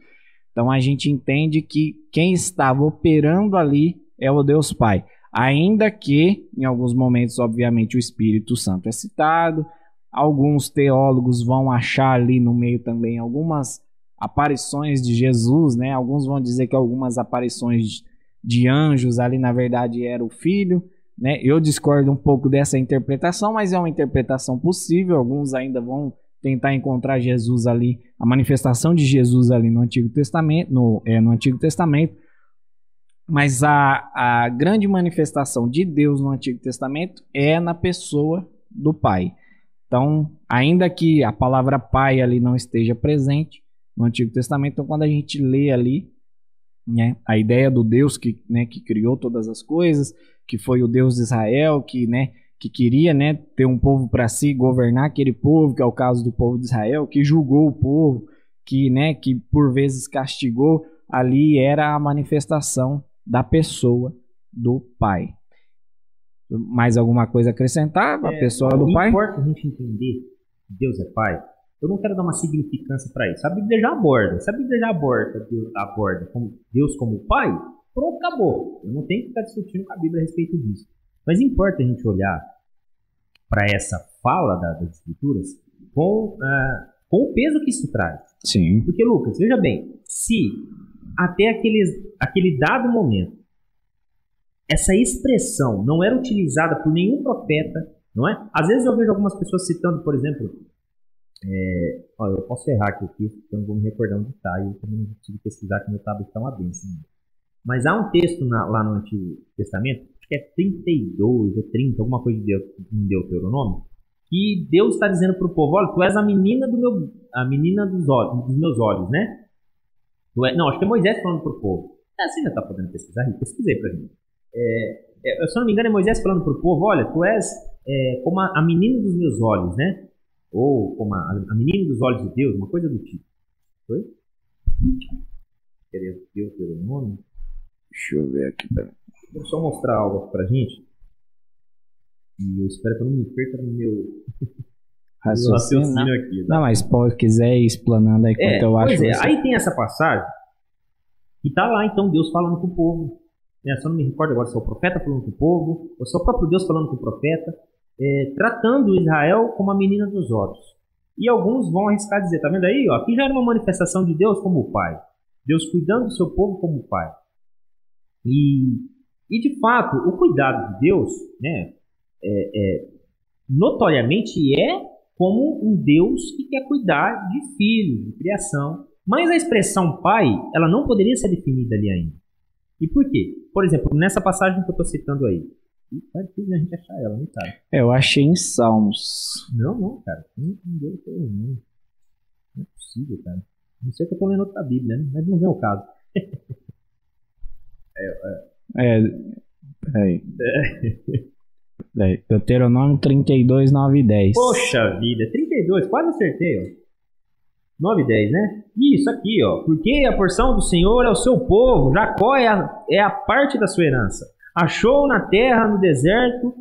então a gente entende que quem estava operando ali é o Deus Pai. Ainda que, em alguns momentos, obviamente, o Espírito Santo é citado. Alguns teólogos vão achar ali no meio também algumas aparições de Jesus, né? Alguns vão dizer que algumas aparições de anjos ali, na verdade, era o Filho, né? Eu discordo um pouco dessa interpretação, mas é uma interpretação possível. Alguns ainda vão tentar encontrar Jesus ali, a manifestação de Jesus ali no Antigo Testamento, no Antigo Testamento, mas a grande manifestação de Deus no Antigo Testamento é na pessoa do Pai. Então, ainda que a palavra Pai ali não esteja presente no Antigo Testamento, então quando a gente lê ali, né, a ideia do Deus que criou todas as coisas, que foi o Deus de Israel, que queria, né, ter um povo para si, governar aquele povo, que é o caso do povo de Israel, que julgou o povo, que por vezes castigou, ali era a manifestação da pessoa do Pai. Mais alguma coisa a acrescentar? A pessoa do Pai? Importa a gente entender que Deus é Pai. Eu não quero dar uma significância para isso. A Bíblia já aborda. Se a Bíblia já aborda Deus como Pai, pronto, acabou. Eu não tenho que ficar discutindo com a Bíblia a respeito disso. Mas importa a gente olhar para essa fala das Escrituras com o peso que isso traz. Sim. Porque, Lucas, veja bem, se até aquele dado momento essa expressão não era utilizada por nenhum profeta, não é? Às vezes eu vejo algumas pessoas citando, por exemplo, eu posso errar aqui, eu não vou me recordar onde está, e eu também não consigo pesquisar que meu tablet está uma benção. Mas há um texto lá no Antigo Testamento, acho que é 32 ou 30, alguma coisa em Deuteronômio, que Deus está dizendo para o povo: olha, tu és a menina dos meus olhos, né? Não, acho que é Moisés falando para o povo. Você já está podendo pesquisar? Eu pesquisei para mim. Se eu não me engano, é Moisés falando para o povo: olha, tu és como a menina dos meus olhos, né? Ou como a menina dos olhos de Deus, uma coisa do tipo. Foi? Queria ver o teu nome? Deixa eu ver aqui. Vou só mostrar algo pra gente. E eu espero que eu não me perca no meu raciocínio aqui. Tá? Não, mas se quiser ir explanando aí quanto eu acho. Aí tem essa passagem e tá lá então Deus falando com o povo. né? Só não me recordo agora se é o profeta falando com o povo, ou se é o próprio Deus falando com o profeta, tratando Israel como a menina dos olhos. E alguns vão arriscar dizer, tá vendo aí? Ó, aqui já era uma manifestação de Deus como o Pai. Deus cuidando do seu povo como o Pai. E de fato, o cuidado de Deus, né, notoriamente como um Deus que quer cuidar de filhos, de criação. Mas a expressão pai, ela não poderia ser definida ali ainda. E por quê? Por exemplo, nessa passagem que eu estou citando aí. Tá difícil a gente achar ela, né, cara? Eu achei em Salmos. Não, cara. Não é possível, cara. Não sei que eu estou lendo outra Bíblia, né? Mas não vem o caso. Peraí. Deuteronômio 32, 9 e 10. Poxa vida, 32, quase acertei, ó. 9 e 10, né? Isso aqui, ó. Porque a porção do Senhor é o seu povo, Jacó é a parte da sua herança. Achou na terra do deserto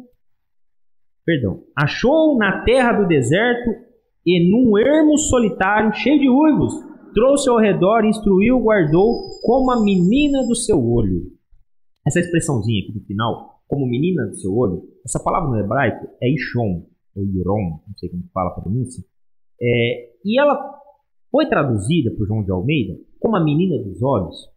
e num ermo solitário, cheio de uivos, trouxe ao redor, instruiu, guardou como a menina do seu olho. Essa expressãozinha aqui no final, como menina do seu olho, essa palavra no hebraico é Ishon, ou Iron, não sei como fala a pronúncia, e ela foi traduzida por João de Almeida como a menina dos olhos.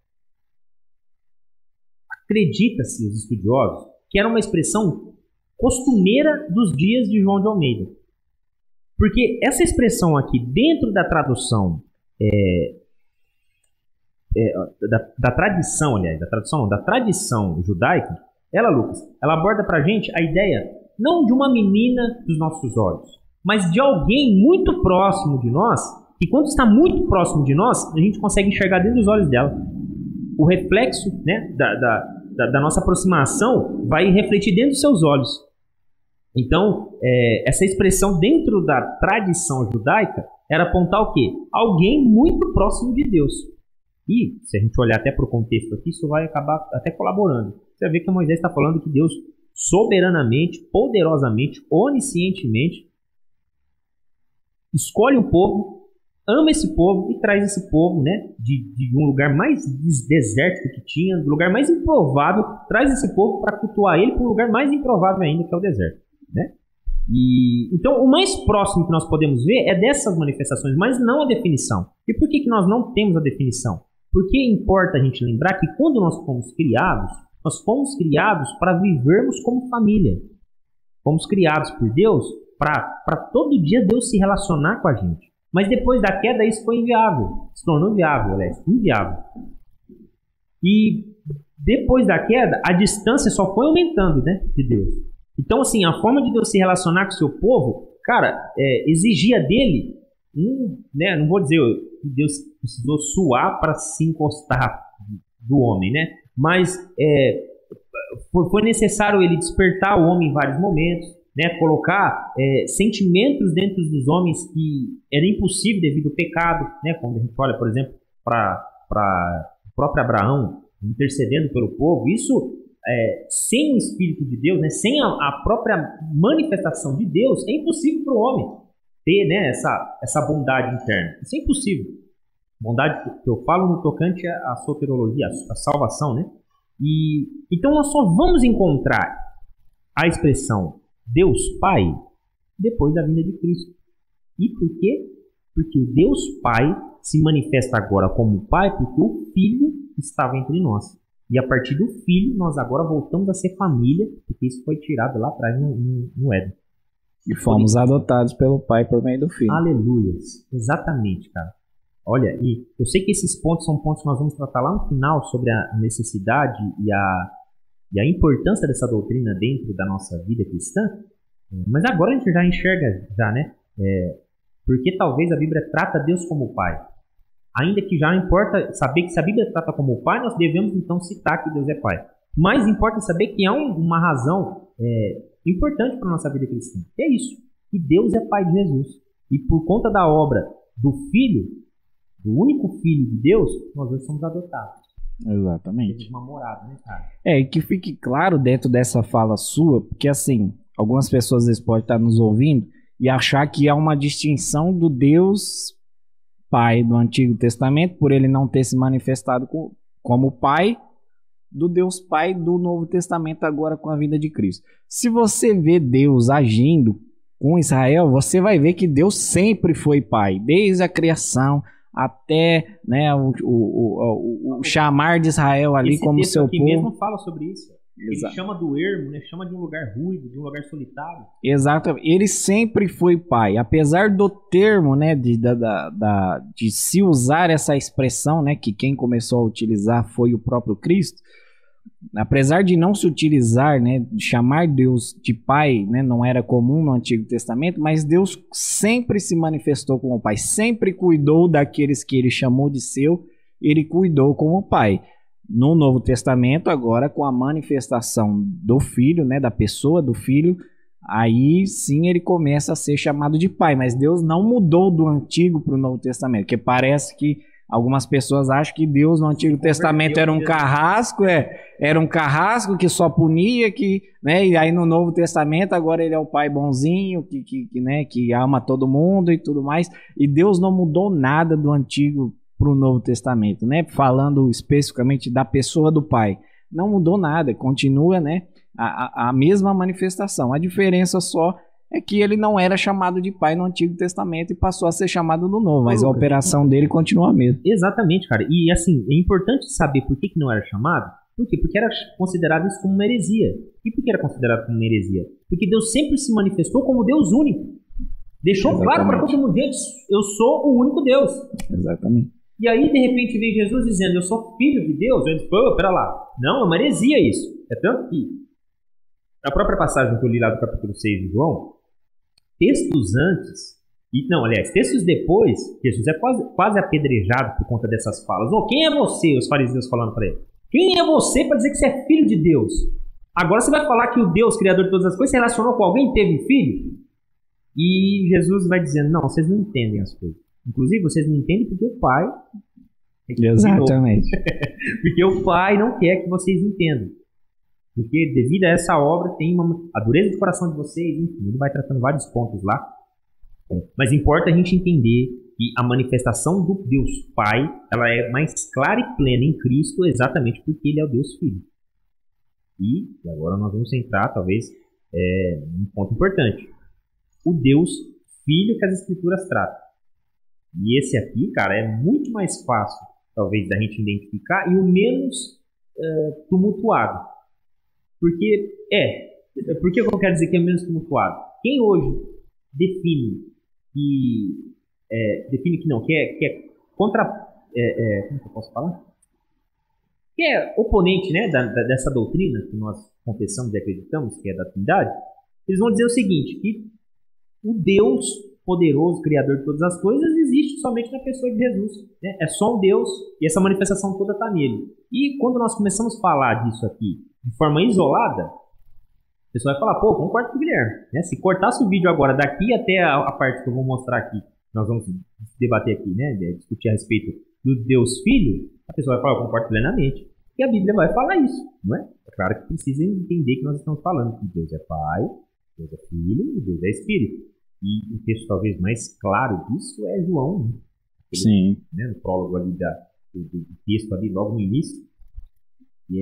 Acredita-se, os estudiosos, que era uma expressão costumeira dos dias de João de Almeida. Porque essa expressão aqui, dentro da tradução, da tradição judaica, Lucas, ela aborda pra gente a ideia não de uma menina dos nossos olhos, mas de alguém muito próximo de nós, que quando está muito próximo de nós, a gente consegue enxergar dentro dos olhos dela. O reflexo, né, da nossa aproximação vai refletir dentro dos seus olhos. Então, essa expressão dentro da tradição judaica era apontar o quê? Alguém muito próximo de Deus. E, se a gente olhar até para o contexto aqui, isso vai acabar até colaborando. Você vai ver que Moisés está falando que Deus soberanamente, poderosamente, oniscientemente escolhe um povo, ama esse povo e traz esse povo, né, de um lugar mais desértico que tinha, do lugar mais improvável, traz esse povo para cultuar ele para um lugar mais improvável ainda, que é o deserto, né? E então o mais próximo que nós podemos ver é dessas manifestações, mas não a definição. E por que nós não temos a definição? Porque importa a gente lembrar que quando nós fomos criados para vivermos como família. Fomos criados por Deus para todo dia Deus se relacionar com a gente. Mas depois da queda isso foi inviável. Se tornou inviável. E depois da queda a distância só foi aumentando, né, de Deus. Então assim, a forma de Deus se relacionar com o seu povo, cara, exigia dele, né, não vou dizer que Deus precisou suar para se encostar do homem, né? Mas foi necessário ele despertar o homem em vários momentos, né? Colocar sentimentos dentro dos homens que era impossível devido ao pecado, né? Quando a gente olha, por exemplo, para o próprio Abraão intercedendo pelo povo, isso sem o Espírito de Deus, né? Sem a própria manifestação de Deus, é impossível para o homem ter, né, essa bondade interna. Isso é impossível. Bondade que eu falo no tocante à soteriologia, a salvação, né? E então nós só vamos encontrar a expressão Deus Pai depois da vinda de Cristo. E por quê? Porque o Deus Pai se manifesta agora como Pai porque o Filho estava entre nós. E a partir do Filho nós agora voltamos a ser família, porque isso foi tirado lá atrás no Éden. E fomos adotados pelo Pai por meio do Filho. Aleluias. Exatamente, cara. Olha, e eu sei que esses pontos são pontos que nós vamos tratar lá no final sobre a necessidade e a importância dessa doutrina dentro da nossa vida cristã, mas agora a gente já enxerga, né? Porque talvez a Bíblia trata Deus como Pai. Ainda que já importa saber que se a Bíblia trata como Pai, nós devemos então citar que Deus é Pai. Mas importa saber que há uma razão importante para a nossa vida cristã. Que é isso, que Deus é Pai de Jesus. E por conta da obra do Filho, do único Filho de Deus, nós hoje somos adotados. Exatamente. Temos uma morada, né, cara? E que fique claro dentro dessa fala sua, porque assim, algumas pessoas às vezes podem estar nos ouvindo e achar que há uma distinção do Deus Pai do Antigo Testamento, por ele não ter se manifestado como Pai do Deus Pai do Novo Testamento agora com a vinda de Cristo. Se você vê Deus agindo com Israel, você vai ver que Deus sempre foi Pai, desde a criação até, né, o chamar de Israel ali como seu povo. Esse mesmo fala sobre isso. Exato. Ele chama do ermo, né? Chama de um lugar ruivo, de um lugar solitário. Exato. Ele sempre foi pai. Apesar do termo, né, de se usar essa expressão, né, que quem começou a utilizar foi o próprio Cristo. Apesar de não se utilizar, né, de chamar Deus de pai, né, não era comum no Antigo Testamento, mas Deus sempre se manifestou como pai. Sempre cuidou daqueles que ele chamou de seu, ele cuidou como pai. No Novo Testamento, agora com a manifestação do Filho, né, da pessoa do Filho, aí sim ele começa a ser chamado de pai. Mas Deus não mudou do Antigo para o Novo Testamento, porque parece que algumas pessoas acham que Deus no Antigo Testamento era um carrasco, era um carrasco que só punia, né, e aí no Novo Testamento agora ele é o pai bonzinho, né, que ama todo mundo e tudo mais. E Deus não mudou nada do Antigo para o Novo Testamento, né? Falando especificamente da pessoa do Pai, não mudou nada, continua, né, a mesma manifestação. A diferença só é que ele não era chamado de Pai no Antigo Testamento e passou a ser chamado no Novo, mas a operação dele continua a mesma. Exatamente, cara. E assim, é importante saber por que não era chamado. Por quê? Porque era considerado isso como uma heresia. E por que era considerado como uma heresia? Porque Deus sempre se manifestou como Deus único. Deixou claro para todo mundo, gente, eu sou o único Deus. Exatamente. E aí, de repente, vem Jesus dizendo, eu sou filho de Deus. Ele diz, pô, pera lá. Não, é uma heresia isso. É tanto que a própria passagem que eu li lá do capítulo 6 de João, textos antes, textos depois, Jesus é quase apedrejado por conta dessas falas. Quem é você? Os fariseus falando para ele. Quem é você para dizer que você é filho de Deus? Agora você vai falar que o Deus, criador de todas as coisas, se relacionou com alguém e teve filho? E Jesus vai dizendo, não, vocês não entendem as coisas. Inclusive, vocês não entendem porque o Pai... Exatamente. Porque o Pai não quer que vocês entendam. Porque devido a essa obra tem a dureza do coração de vocês, enfim, ele vai tratando vários pontos lá. Mas importa a gente entender que a manifestação do Deus Pai, ela é mais clara e plena em Cristo exatamente porque ele é o Deus Filho. E agora nós vamos entrar, talvez, num ponto importante. O Deus Filho que as Escrituras tratam. E esse aqui, cara, é muito mais fácil, talvez, da gente identificar e o menos tumultuado. Por que eu quero dizer que é menos tumultuado? Quem hoje define que é contra... como que eu posso falar? Que é oponente, né, dessa doutrina que nós confessamos e acreditamos, que é da Trindade, eles vão dizer o seguinte, que o Deus poderoso, criador de todas as coisas, existe somente na pessoa de Jesus. Né? É só um Deus e essa manifestação toda está nele. E quando nós começamos a falar disso aqui de forma isolada, o pessoal vai falar, pô, concordo com o Guilherme. Né? Se cortasse o vídeo agora daqui até a parte que eu vou mostrar aqui, nós vamos debater aqui, né? Discutir a respeito do Deus Filho, a pessoa vai falar, eu concordo plenamente. E a Bíblia vai falar isso, não é? É claro que precisa entender que nós estamos falando que Deus é Pai, Deus é Filho e Deus é Espírito. E o texto talvez mais claro disso é João, né? Sim. Né, no prólogo ali do texto ali, logo no início. E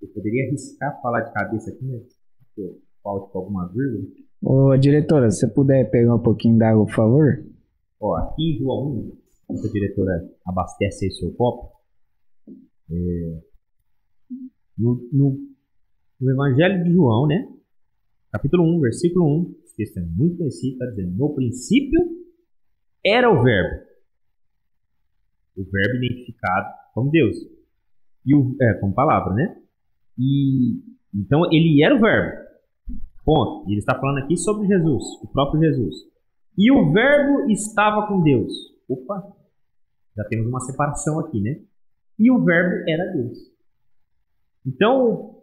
eu poderia arriscar falar de cabeça aqui, mas eu falte com alguma vírgula. Ô, diretora, se você puder pegar um pouquinho d'água, por favor? Ó, aqui em João 1, essa diretora abastece aí seu copo. No Evangelho de João, né? Capítulo 1, versículo 1. Esse texto é muito conhecido, está dizendo, no princípio era o Verbo. O Verbo identificado como Deus. Como palavra, né? E então ele era o Verbo. Ponto. E ele está falando aqui sobre Jesus, o próprio Jesus. E o Verbo estava com Deus. Opa! Já temos uma separação aqui, né? E o Verbo era Deus. Então,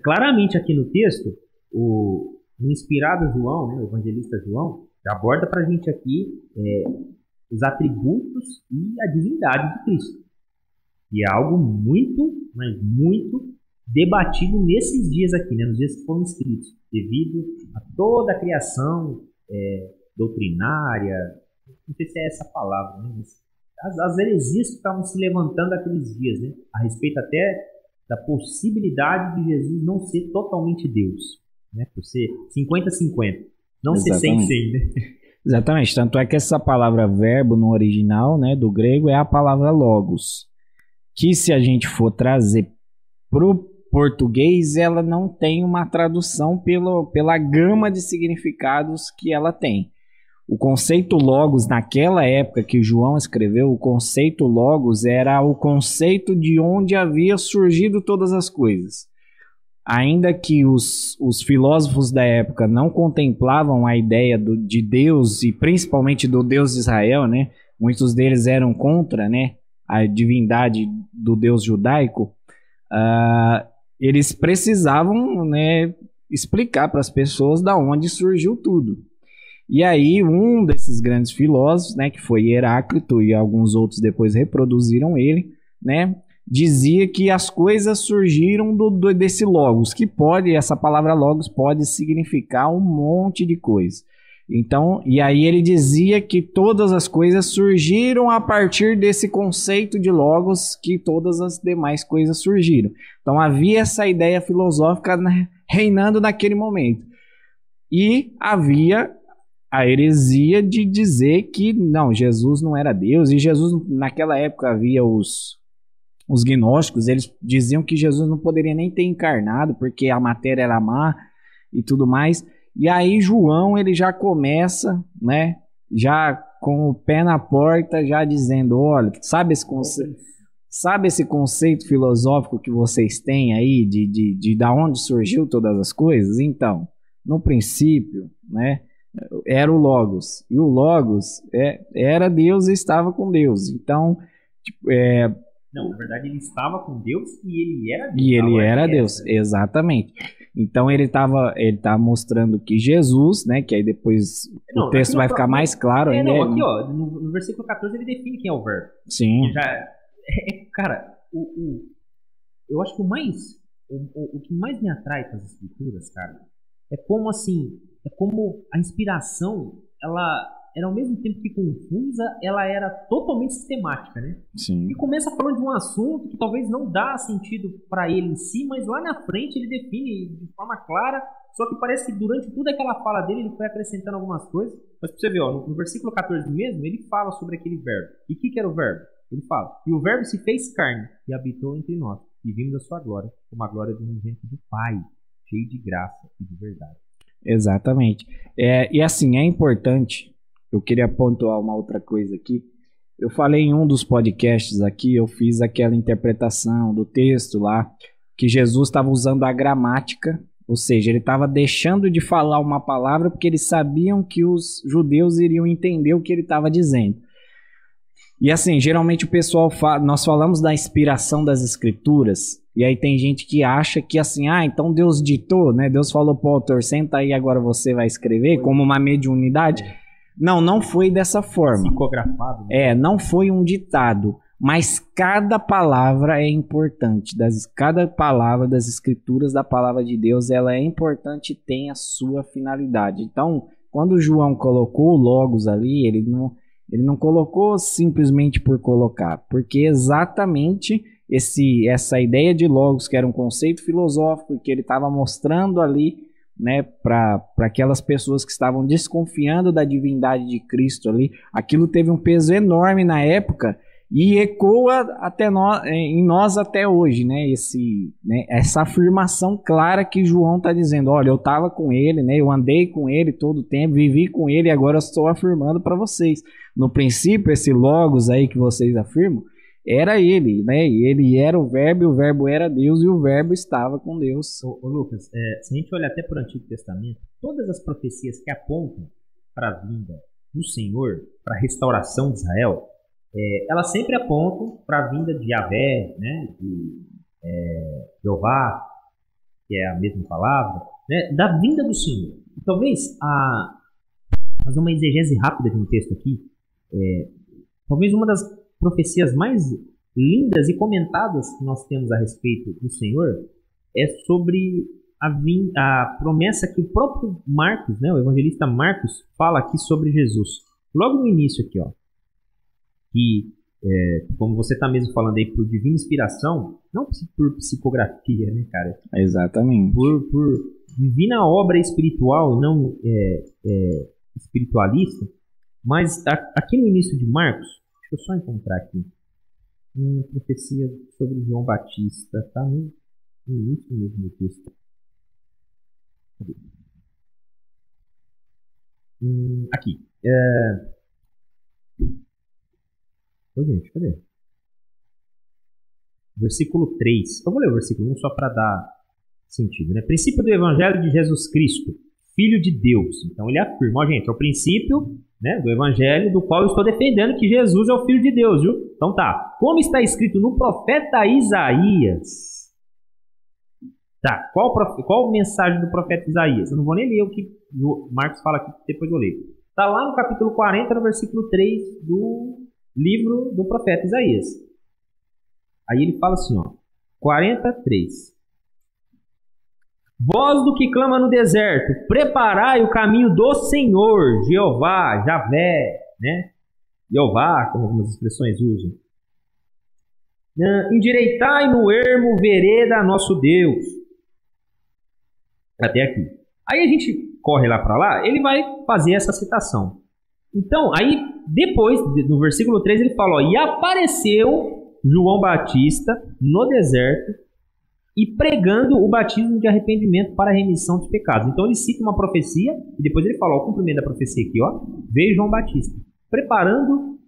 claramente aqui no texto, o inspirado João, né, o evangelista João, aborda para a gente aqui os atributos e a divindade de Cristo. E é algo muito, mas muito debatido nesses dias aqui, né, nos dias que foram escritos, devido a toda a criação doutrinária, não sei se é essa palavra, né, mas as heresias que estavam se levantando naqueles dias, né, a respeito até da possibilidade de Jesus não ser totalmente Deus, né? Por ser 50-50, não Exatamente. ser 100-100, né? Exatamente, tanto é que essa palavra verbo no original, né, do grego, é a palavra logos, que se a gente for trazer pro português, ela não tem uma tradução pela gama de significados que ela tem. O conceito logos, naquela época que João escreveu, o conceito logos era o conceito de onde havia surgido todas as coisas. Ainda que os filósofos da época não contemplavam a ideia de Deus, e principalmente do Deus de Israel, né? Muitos deles eram contra, né, a divindade do Deus judaico. Eles precisavam, né, explicar para as pessoas da onde surgiu tudo. E aí um desses grandes filósofos, né, que foi Heráclito, e alguns outros depois reproduziram ele, né, dizia que as coisas surgiram desse logos, que essa palavra logos pode significar um monte de coisa. Então, e aí ele dizia que todas as coisas surgiram a partir desse conceito de logos, que todas as demais coisas surgiram. Então havia essa ideia filosófica, né, reinando naquele momento. E havia a heresia de dizer que não, Jesus não era Deus, e Jesus, naquela época havia os gnósticos, eles diziam que Jesus não poderia nem ter encarnado, porque a matéria era má e tudo mais. E aí João, ele já começa, né, já com o pé na porta, já dizendo, olha, sabe esse conceito filosófico que vocês têm aí, de da onde surgiu todas as coisas? Então, no princípio, né, era o Logos, e o Logos era Deus e estava com Deus. Então, não, na verdade ele estava com Deus e ele era Deus. E ele era Deus, exatamente. Então ele tá mostrando que Jesus, né, que aí depois o texto vai ficar mais claro ainda. Não, aqui ó, no versículo 14 ele define quem é o verbo. Sim. Cara, eu acho que o que mais me atrai para as escrituras, cara, é como a inspiração, ela era ao mesmo tempo que confusa, ela era totalmente sistemática, né? Sim. E começa falando de um assunto que talvez não dá sentido para ele em si, mas lá na frente ele define de forma clara, só que parece que durante toda aquela fala dele ele foi acrescentando algumas coisas. Mas pra você ver, ó, no versículo 14 mesmo, ele fala sobre aquele verbo. E o que era o verbo? Ele fala, e o verbo se fez carne e habitou entre nós, e vimos a sua glória, como a glória de um unigênito do Pai, cheio de graça e de verdade. Exatamente. E assim, é importante, eu queria pontuar uma outra coisa aqui. Eu falei em um dos podcasts aqui, eu fiz aquela interpretação do texto lá, que Jesus estava usando a gramática, ou seja, ele estava deixando de falar uma palavra porque eles sabiam que os judeus iriam entender o que ele estava dizendo. E assim, geralmente o pessoal nós falamos da inspiração das escrituras, e aí tem gente que acha que assim, então Deus ditou, né? Deus falou pro autor, senta aí, agora você vai escrever, como uma mediunidade. Não foi dessa forma. Psicografado. Né? Não foi um ditado, mas cada palavra é importante. Cada palavra das escrituras, da palavra de Deus, ela é importante e tem a sua finalidade. Então, quando João colocou o Logos ali, ele não colocou simplesmente por colocar, porque exatamente essa ideia de Logos, que era um conceito filosófico e que ele estava mostrando ali, né, para aquelas pessoas que estavam desconfiando da divindade de Cristo ali, aquilo teve um peso enorme na época e ecoa em nós até hoje, né, essa afirmação clara que João está dizendo, olha, eu estava com ele, né, eu andei com ele todo o tempo, vivi com ele e agora estou afirmando para vocês. No princípio, esse Logos aí que vocês afirmam, era ele, né? E ele era o verbo era Deus e o verbo estava com Deus. Ô Lucas, se a gente olhar até para o Antigo Testamento, todas as profecias que apontam para a vinda do Senhor, para a restauração de Israel, elas sempre apontam para a vinda de Yahvé, né? De Jeová, que é a mesma palavra, né? Da vinda do Senhor. E talvez, fazer uma exegese rápida de um texto aqui, talvez uma das profecias mais lindas e comentadas que nós temos a respeito do Senhor é sobre a promessa que o próprio Marcos, né, o evangelista Marcos, fala aqui sobre Jesus. Logo no início aqui, ó, que como você está mesmo falando aí, por divina inspiração, não por psicografia, né, cara? Exatamente. Por divina obra espiritual, não espiritualista. Mas aqui no início de Marcos, deixa eu só encontrar aqui, uma profecia sobre João Batista, tá no início mesmo do texto. Cadê? Aqui. Ô, gente, cadê? Versículo 3. Eu vou ler o versículo 1 só para dar sentido, né? Princípio do Evangelho de Jesus Cristo, Filho de Deus. Então ele afirma, ó, gente, é o princípio, né, do Evangelho do qual eu estou defendendo que Jesus é o Filho de Deus, viu? Então tá. Como está escrito no profeta Isaías. Tá, qual mensagem do profeta Isaías? Eu não vou nem ler o que o Marcos fala aqui, depois eu leio. Tá lá no capítulo 40, no versículo 3 do livro do profeta Isaías. Aí ele fala assim, ó, 43. Voz do que clama no deserto, preparai o caminho do Senhor, Jeová, Javé, né? Jeová, como algumas expressões usam. Endireitai no ermo vereda nosso Deus. Até aqui. Aí a gente corre lá para lá, ele vai fazer essa citação. Então, aí depois, no versículo 3, ele fala, ó, e apareceu João Batista no deserto e pregando o batismo de arrependimento para a remissão dos pecados. Então ele cita uma profecia e depois ele fala, ó, o cumprimento da profecia aqui, ó, veio João Batista, preparando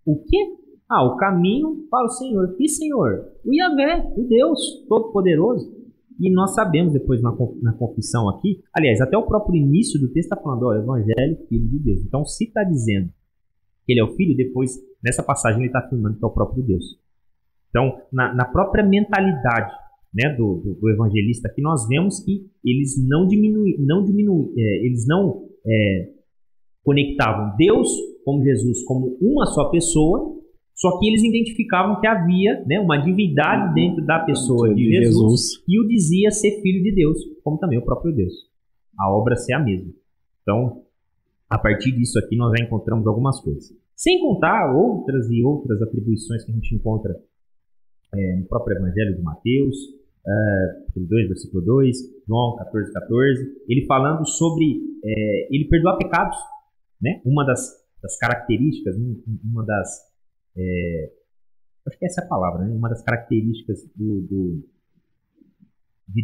o quê? O caminho para o Senhor. Que Senhor? O Yahvé, o Deus Todo-Poderoso. E nós sabemos depois na confissão aqui, aliás, até o próprio início do texto está falando, ó, Evangelho, Filho de Deus. Então se está dizendo que ele é o Filho, depois nessa passagem ele está afirmando que é o próprio Deus. Então, na própria mentalidade, né, do evangelista aqui, nós vemos que eles eles não conectavam Deus como Jesus como uma só pessoa, só que eles identificavam que havia, né, uma divindade dentro da pessoa de Jesus e o dizia ser filho de Deus, como também o próprio Deus. A obra ser a mesma. Então, a partir disso aqui nós já encontramos algumas coisas. Sem contar outras e outras atribuições que a gente encontra no próprio Evangelho de Mateus, capítulo 2, versículo 2, João 14, 14, ele falando sobre ele perdoar pecados, né? Uma das características, uma das acho que essa é a palavra, né? Uma das características de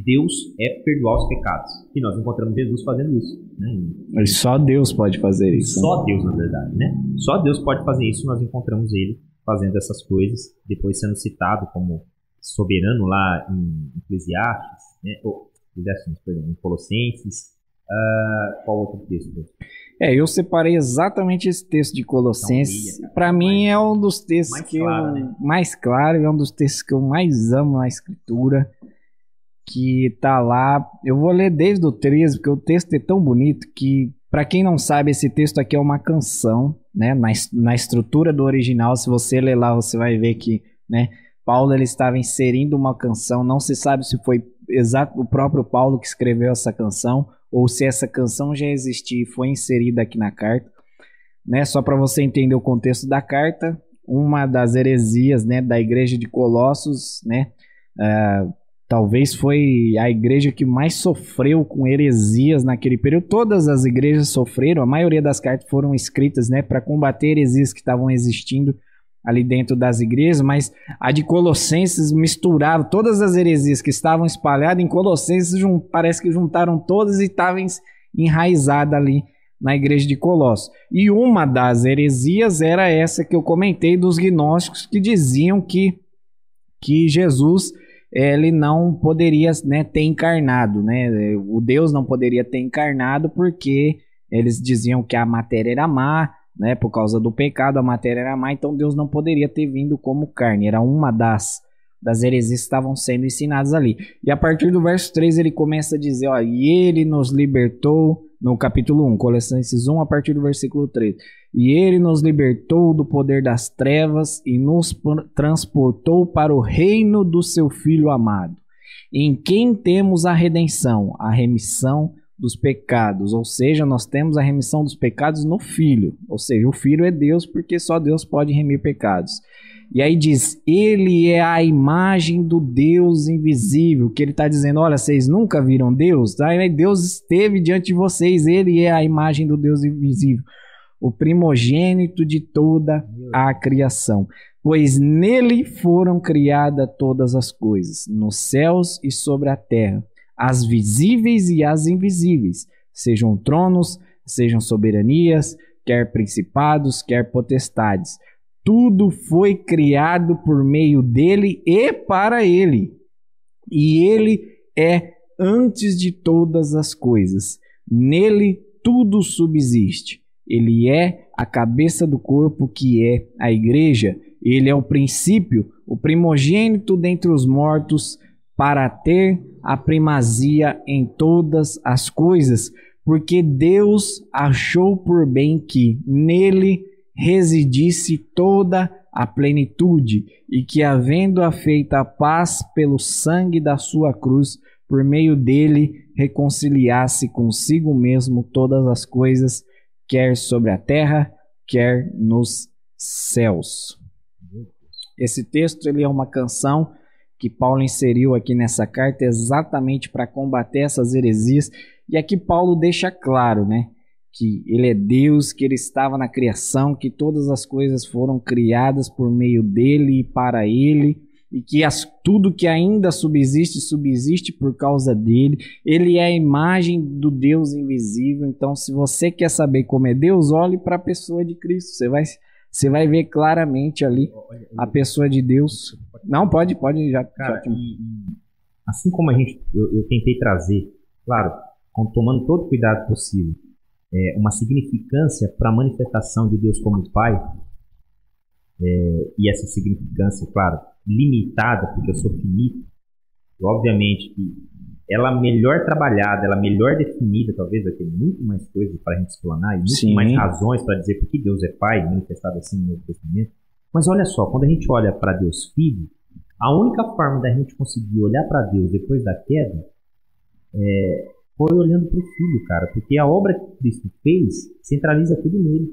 Deus é perdoar os pecados, e nós encontramos Jesus fazendo isso, né? Só Deus pode fazer isso. Só Deus, na verdade, né? Só Deus pode fazer isso, nós encontramos ele fazendo essas coisas, depois sendo citado como soberano lá em Eclesiastes, né? Em Colossenses. Qual outro texto? Eu separei exatamente esse texto de Colossenses. Para mim é um dos textos mais claro, é um dos textos que eu mais amo na Escritura, que tá lá. Eu vou ler desde o 13, porque o texto é tão bonito que, para quem não sabe, esse texto aqui é uma canção, né? Na estrutura do original, se você ler lá, você vai ver que, né, Paulo ele estava inserindo uma canção. Não se sabe se foi o próprio Paulo que escreveu essa canção ou se essa canção já existia e foi inserida aqui na carta, né? Só para você entender o contexto da carta, uma das heresias, né, da igreja de Colossos, né, talvez foi a igreja que mais sofreu com heresias naquele período. Todas as igrejas sofreram, a maioria das cartas foram escritas, né, para combater heresias que estavam existindo ali dentro das igrejas, mas a de Colossenses misturava todas as heresias que estavam espalhadas em Colossenses, parece que juntaram todas e estavam enraizadas ali na igreja de Colossos. E uma das heresias era essa que eu comentei dos gnósticos, que diziam que Jesus ele não poderia, né, ter encarnado, né? O Deus não poderia ter encarnado porque eles diziam que a matéria era má, né, por causa do pecado, a matéria era má, então Deus não poderia ter vindo como carne. Era uma das heresias que estavam sendo ensinadas ali. E a partir do verso 3 ele começa a dizer, ó, e ele nos libertou, no capítulo 1, Colossenses 1, a partir do versículo 3. E ele nos libertou do poder das trevas e nos transportou para o reino do seu Filho amado, em quem temos a redenção, a remissão dos pecados, ou seja, nós temos a remissão dos pecados no Filho, ou seja, o Filho é Deus porque só Deus pode remir pecados. E aí diz, ele é a imagem do Deus invisível, que ele está dizendo, olha, vocês nunca viram Deus? Aí Deus esteve diante de vocês, ele é a imagem do Deus invisível, o primogênito de toda a criação. Pois nele foram criadas todas as coisas, nos céus e sobre a terra, as visíveis e as invisíveis, sejam tronos, sejam soberanias, quer principados, quer potestades. Tudo foi criado por meio dele e para ele. E ele é antes de todas as coisas. Nele tudo subsiste. Ele é a cabeça do corpo, que é a igreja. Ele é o princípio, o primogênito dentre os mortos, para ter a primazia em todas as coisas, porque Deus achou por bem que nele residisse toda a plenitude, e que, havendo-a feita a paz pelo sangue da sua cruz, por meio dele reconciliasse consigo mesmo todas as coisas, quer sobre a terra, quer nos céus. Esse texto ele é uma canção que Paulo inseriu aqui nessa carta exatamente para combater essas heresias. E aqui Paulo deixa claro, né, que ele é Deus, que ele estava na criação, que todas as coisas foram criadas por meio dele e para ele, e que tudo que ainda subsiste, subsiste por causa dele. Ele é a imagem do Deus invisível. Então, se você quer saber como é Deus, olhe para a pessoa de Cristo. Você vai ver claramente ali a pessoa de Deus. Não, pode já. Cara, assim como eu tentei trazer, claro, tomando todo o cuidado possível, uma significância para a manifestação de Deus como Pai, e essa significância, claro, limitada, porque eu sou finito, e obviamente que ela melhor trabalhada, ela melhor definida, talvez vai ter muito mais coisas para a gente explanar, e muito mais razões para dizer por que Deus é Pai, manifestado assim no Novo Testamento. Mas olha só, quando a gente olha para Deus Filho, a única forma da gente conseguir olhar para Deus depois da queda foi olhando para o Filho, cara, porque a obra que Cristo fez centraliza tudo nele.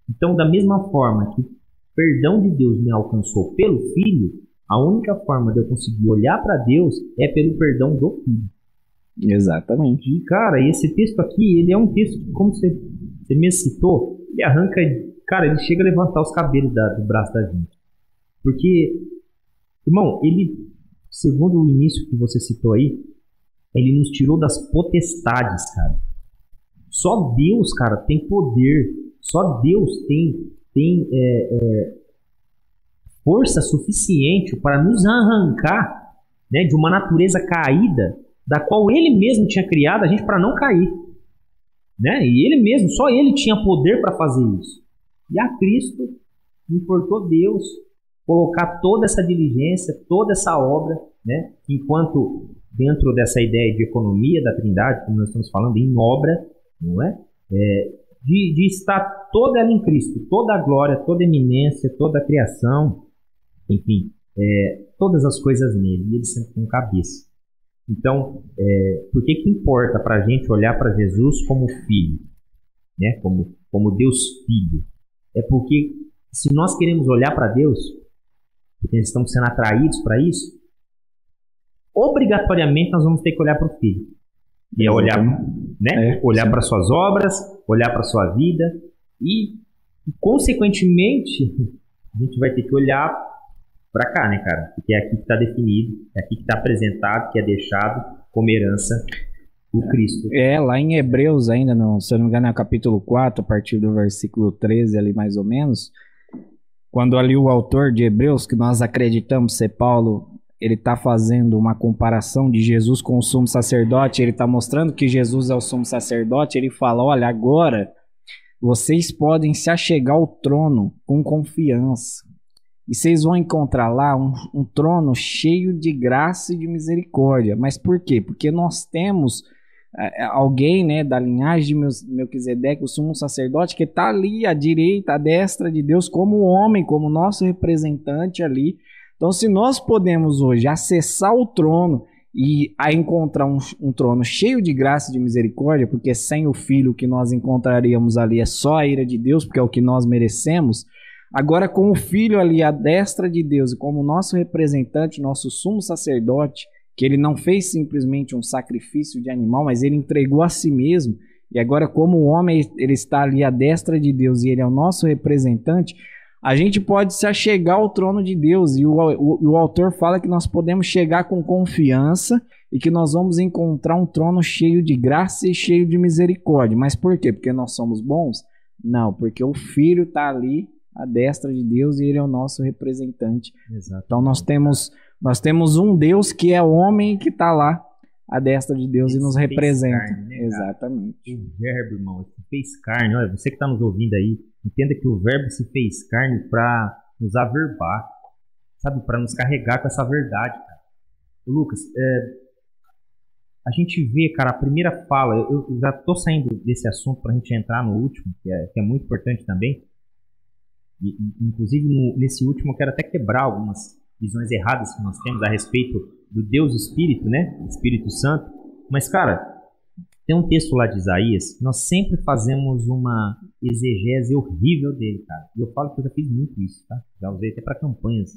Então, da mesma forma que o perdão de Deus me alcançou pelo Filho, a única forma de eu conseguir olhar para Deus é pelo perdão do Filho. Exatamente. E, cara, esse texto aqui, ele é um texto que, como você mesmo citou, ele arranca, cara, ele chega a levantar os cabelos do braço da gente. Porque, irmão, ele, segundo o início que você citou aí, ele nos tirou das potestades, cara. Só Deus, cara, tem poder. Só Deus tem força suficiente para nos arrancar, né, de uma natureza caída, da qual Ele mesmo tinha criado a gente para não cair, né? E Ele mesmo, só Ele tinha poder para fazer isso. E a Cristo importou Deus colocar toda essa diligência, toda essa obra, né? Enquanto dentro dessa ideia de economia da Trindade, como nós estamos falando, em obra, não é? De estar toda ela em Cristo, toda a glória, toda a eminência, toda a criação, enfim, todas as coisas nele, e ele sempre com cabeça. Então, por que importa para a gente olhar para Jesus como Filho, né? Como Deus Filho? É porque se nós queremos olhar para Deus, porque nós estamos sendo atraídos para isso, obrigatoriamente nós vamos ter que olhar para o Filho. E olhar, né? Olhar para suas obras, olhar para sua vida e, consequentemente, a gente vai ter que olhar para cá, né, cara? Porque é aqui que está definido, é aqui que está apresentado, que é deixado como herança o Cristo. Lá em Hebreus ainda, não, se eu não me engano, é o capítulo 4, a partir do versículo 13 ali mais ou menos, quando ali o autor de Hebreus, que nós acreditamos ser Paulo, ele está fazendo uma comparação de Jesus com o sumo sacerdote, ele está mostrando que Jesus é o sumo sacerdote, ele fala, olha, agora vocês podem se achegar ao trono com confiança, e vocês vão encontrar lá um trono cheio de graça e de misericórdia. Mas por quê? Porque nós temos alguém, né, da linhagem de Melquisedeque, o sumo sacerdote, que está ali à direita, à destra de Deus, como homem, como nosso representante ali. Então, se nós podemos hoje acessar o trono e a encontrar um trono cheio de graça e de misericórdia, porque sem o Filho o que nós encontraríamos ali é só a ira de Deus, porque é o que nós merecemos. Agora, com o Filho ali à destra de Deus e como nosso representante, nosso sumo sacerdote, que ele não fez simplesmente um sacrifício de animal, mas ele entregou a si mesmo, e agora como o homem ele está ali à destra de Deus e ele é o nosso representante, a gente pode se achegar ao trono de Deus, e o autor fala que nós podemos chegar com confiança e que nós vamos encontrar um trono cheio de graça e cheio de misericórdia. Mas por quê? Porque nós somos bons? Não, porque o Filho está ali à destra de Deus e ele é o nosso representante. Exato. Então nós temos um Deus que é homem que está lá à destra de Deus e nos representa. Carne, né, exatamente. O verbo, irmão, se fez carne. Olha, você que está nos ouvindo aí, entenda que o verbo se fez carne para nos averbar, sabe? Para nos carregar com essa verdade, cara. Lucas, a gente vê, cara, a primeira fala, eu já tô saindo desse assunto para a gente entrar no último, que é muito importante também. E, inclusive, nesse último, eu quero até quebrar algumas visões erradas que nós temos a respeito do Deus Espírito, né? Espírito Santo. Mas, cara, tem um texto lá de Isaías, nós sempre fazemos uma exegese horrível dele, cara. E eu falo que eu já fiz muito isso, tá? Já usei até para campanhas,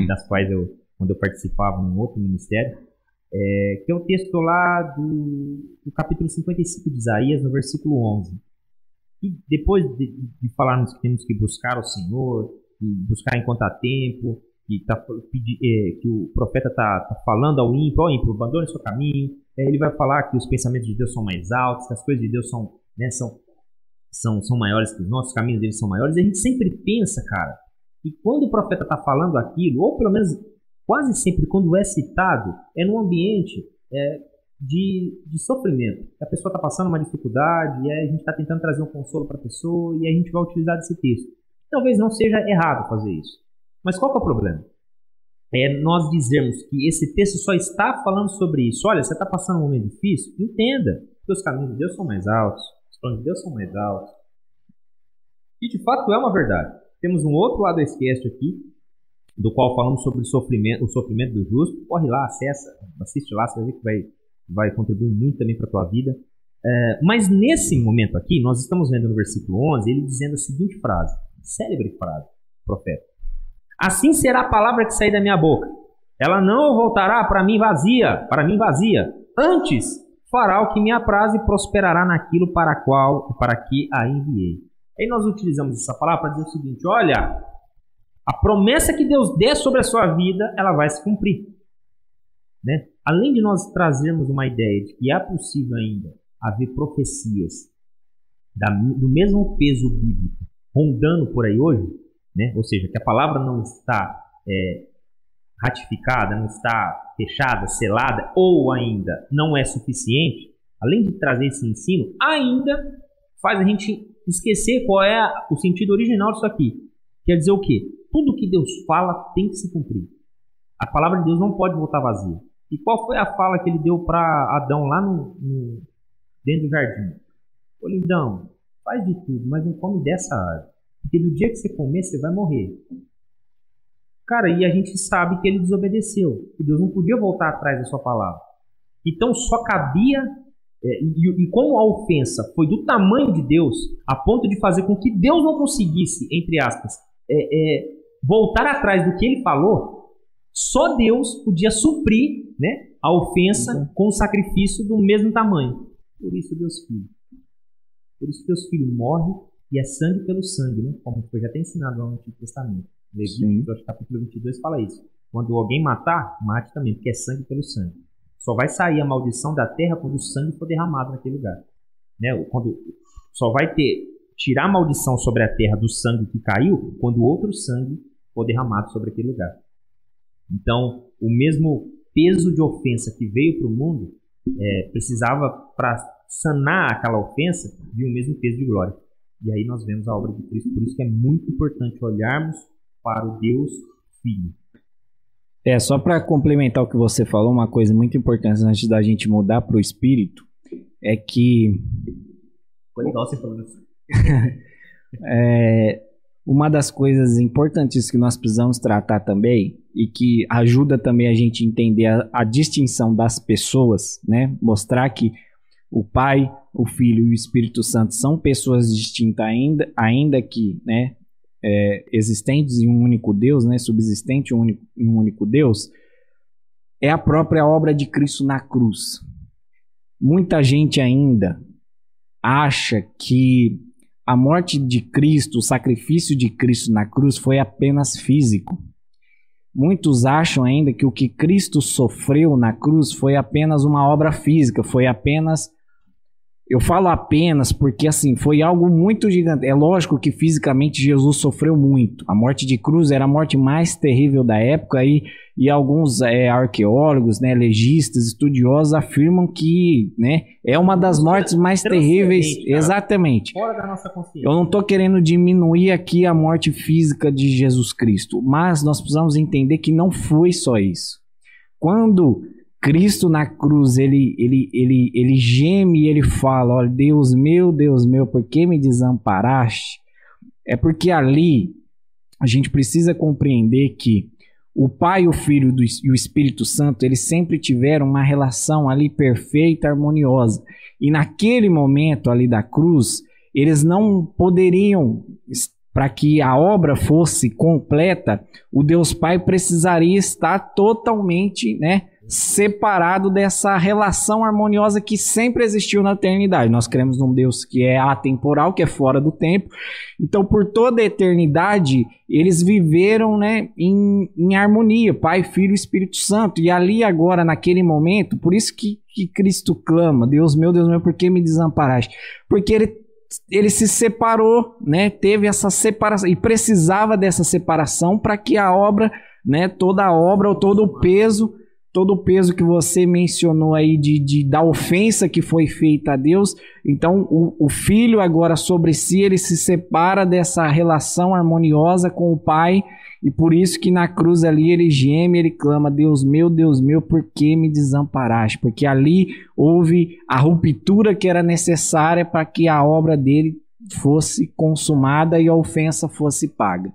das quais quando eu participava num outro ministério, que é o texto lá do capítulo 55 de Isaías, no versículo 11. E depois de falarmos que temos que buscar o Senhor, e buscar enquanto há tempo, que o profeta está falando ao ímpio, abandone seu caminho. Ele vai falar que os pensamentos de Deus são mais altos, que as coisas de Deus são maiores que os nossos caminhos deles são maiores. E a gente sempre pensa, cara, que quando o profeta está falando aquilo, ou pelo menos quase sempre quando é citado, é num ambiente de sofrimento. A pessoa está passando uma dificuldade, e a gente está tentando trazer um consolo para a pessoa, e a gente vai utilizar desse texto. Talvez não seja errado fazer isso. Mas qual que é o problema? É nós dizermos que esse texto só está falando sobre isso. Olha, você está passando um momento difícil? Entenda que os caminhos de Deus são mais altos, os planos de Deus são mais altos. E de fato é uma verdade. Temos um outro lado desse cast aqui, do qual falamos sobre o sofrimento do justo. Corre lá, acessa, assiste lá, você vai ver que vai contribuir muito também para a tua vida. Mas nesse momento aqui, nós estamos vendo no versículo 11, ele dizendo a seguinte frase, célebre frase, profeta. Assim será a palavra que sair da minha boca. Ela não voltará para mim vazia. Antes fará o que me apraz e prosperará naquilo para que a enviei. Aí nós utilizamos essa palavra para dizer o seguinte, olha, a promessa que Deus der sobre a sua vida, ela vai se cumprir. Né? Além de nós trazermos uma ideia de que é possível ainda haver profecias do mesmo peso bíblico rondando por aí hoje, né? Ou seja, que a palavra não está ratificada, não está fechada, selada, ou ainda não é suficiente, além de trazer esse ensino, ainda faz a gente esquecer qual é o sentido original disso aqui. Quer dizer o quê? Tudo que Deus fala tem que se cumprir. A palavra de Deus não pode voltar vazia. E qual foi a fala que ele deu para Adão lá dentro do jardim? Ô lindão, faz de tudo, mas não come dessa árvore. Porque do dia que você comer, você vai morrer. Cara, e a gente sabe que ele desobedeceu. Que Deus não podia voltar atrás da sua palavra. Então só cabia... E como a ofensa foi do tamanho de Deus, a ponto de fazer com que Deus não conseguisse, entre aspas, voltar atrás do que ele falou, só Deus podia suprir, né, a ofensa com o sacrifício do mesmo tamanho. Por isso Deus Filho morre e é sangue pelo sangue, né? Como foi já até ensinado no Antigo Testamento. Levítico, capítulo 22 fala isso. Quando alguém matar, mate também, porque é sangue pelo sangue. Só vai sair a maldição da terra quando o sangue for derramado naquele lugar. Né? Só vai tirar a maldição sobre a terra do sangue que caiu quando outro sangue for derramado sobre aquele lugar. Então, o mesmo peso de ofensa que veio para o mundo precisava, para sanar aquela ofensa, de o mesmo peso de glória. E aí nós vemos a obra de Cristo. Por isso que é muito importante olharmos para o Deus Filho. Só para complementar o que você falou, uma coisa muito importante antes da gente mudar para o Espírito, é que... Foi legal você falando isso. uma das coisas importantes que nós precisamos tratar também, e que ajuda também a gente a entender a distinção das pessoas, né? Mostrar que o Pai, o Filho e o Espírito Santo são pessoas distintas ainda que, né, existentes em um único Deus, né, subsistente em um único Deus, é a própria obra de Cristo na cruz. Muita gente ainda acha que a morte de Cristo, o sacrifício de Cristo na cruz foi apenas físico. Muitos acham ainda que o que Cristo sofreu na cruz foi apenas uma obra física, foi apenas... Eu falo apenas porque assim, foi algo muito gigante. É lógico que fisicamente Jesus sofreu muito. A morte de cruz era a morte mais terrível da época e alguns arqueólogos, né, legistas, estudiosos afirmam que, né, é uma das mortes mais terríveis. Cara. Exatamente. Fora da nossa consciência. Eu não estou querendo diminuir aqui a morte física de Jesus Cristo, mas nós precisamos entender que não foi só isso. Quando Cristo na cruz, ele geme e ele fala, olha, Deus meu, por que me desamparaste? É porque ali a gente precisa compreender que o Pai, o Filho e o Espírito Santo, eles sempre tiveram uma relação ali perfeita, harmoniosa. E naquele momento ali da cruz, eles não poderiam, para que a obra fosse completa, o Deus Pai precisaria estar totalmente, né, separado dessa relação harmoniosa que sempre existiu na eternidade. Nós cremos num Deus que é atemporal, que é fora do tempo. Então, por toda a eternidade, eles viveram, né, em harmonia, Pai, Filho e Espírito Santo. E ali agora, naquele momento, por isso que Cristo clama, Deus meu, por que me desamparaste? Porque ele se separou, né, teve essa separação, e precisava dessa separação para que a obra, né, toda a obra, todo o peso que você mencionou aí da ofensa que foi feita a Deus, então o Filho agora sobre si, ele se separa dessa relação harmoniosa com o Pai, e por isso que na cruz ali ele geme, ele clama, Deus meu, por que me desamparaste? Porque ali houve a ruptura que era necessária para que a obra dele fosse consumada e a ofensa fosse paga.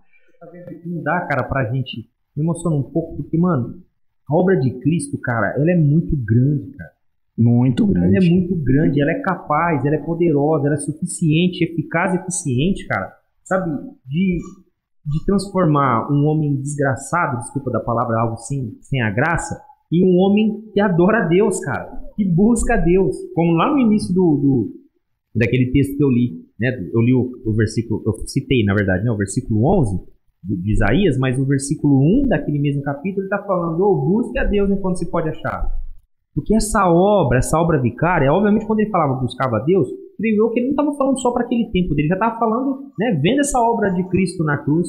Não dá, cara, pra gente, me emociona um pouco, porque, mano, a obra de Cristo, cara, ela é muito grande, cara. Muito grande. Ela é muito grande, ela é capaz, ela é poderosa, ela é suficiente, eficaz e eficiente, cara. Sabe, de transformar um homem desgraçado, desculpa da palavra, algo sem a graça, em um homem que adora a Deus, cara. Que busca a Deus. Como lá no início daquele texto que eu li, né? Eu li o versículo, eu citei, na verdade, né? O versículo 11 de Isaías, mas o versículo 1 daquele mesmo capítulo, ele está falando, busque a Deus enquanto se pode achar. Porque essa obra vicária, obviamente quando ele falava buscava a Deus, creio eu que ele não estava falando só para aquele tempo dele, já estava falando, né, vendo essa obra de Cristo na cruz,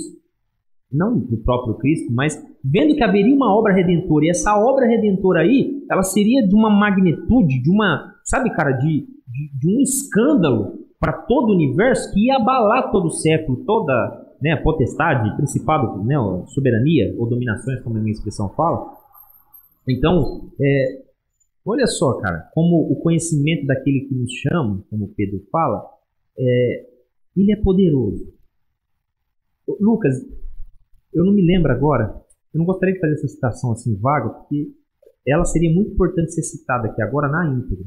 não do próprio Cristo, mas vendo que haveria uma obra redentora, e essa obra redentora aí, ela seria de uma magnitude, de uma, sabe, cara, de um escândalo para todo o universo que ia abalar todo o século, toda, né, potestade, principado, né, soberania ou dominações, como a minha expressão fala. Então, olha só, cara, como o conhecimento daquele que nos chama, como Pedro fala, ele é poderoso. Lucas, eu não me lembro agora, eu não gostaria de fazer essa citação assim vaga, porque ela seria muito importante ser citada aqui agora na íntegra.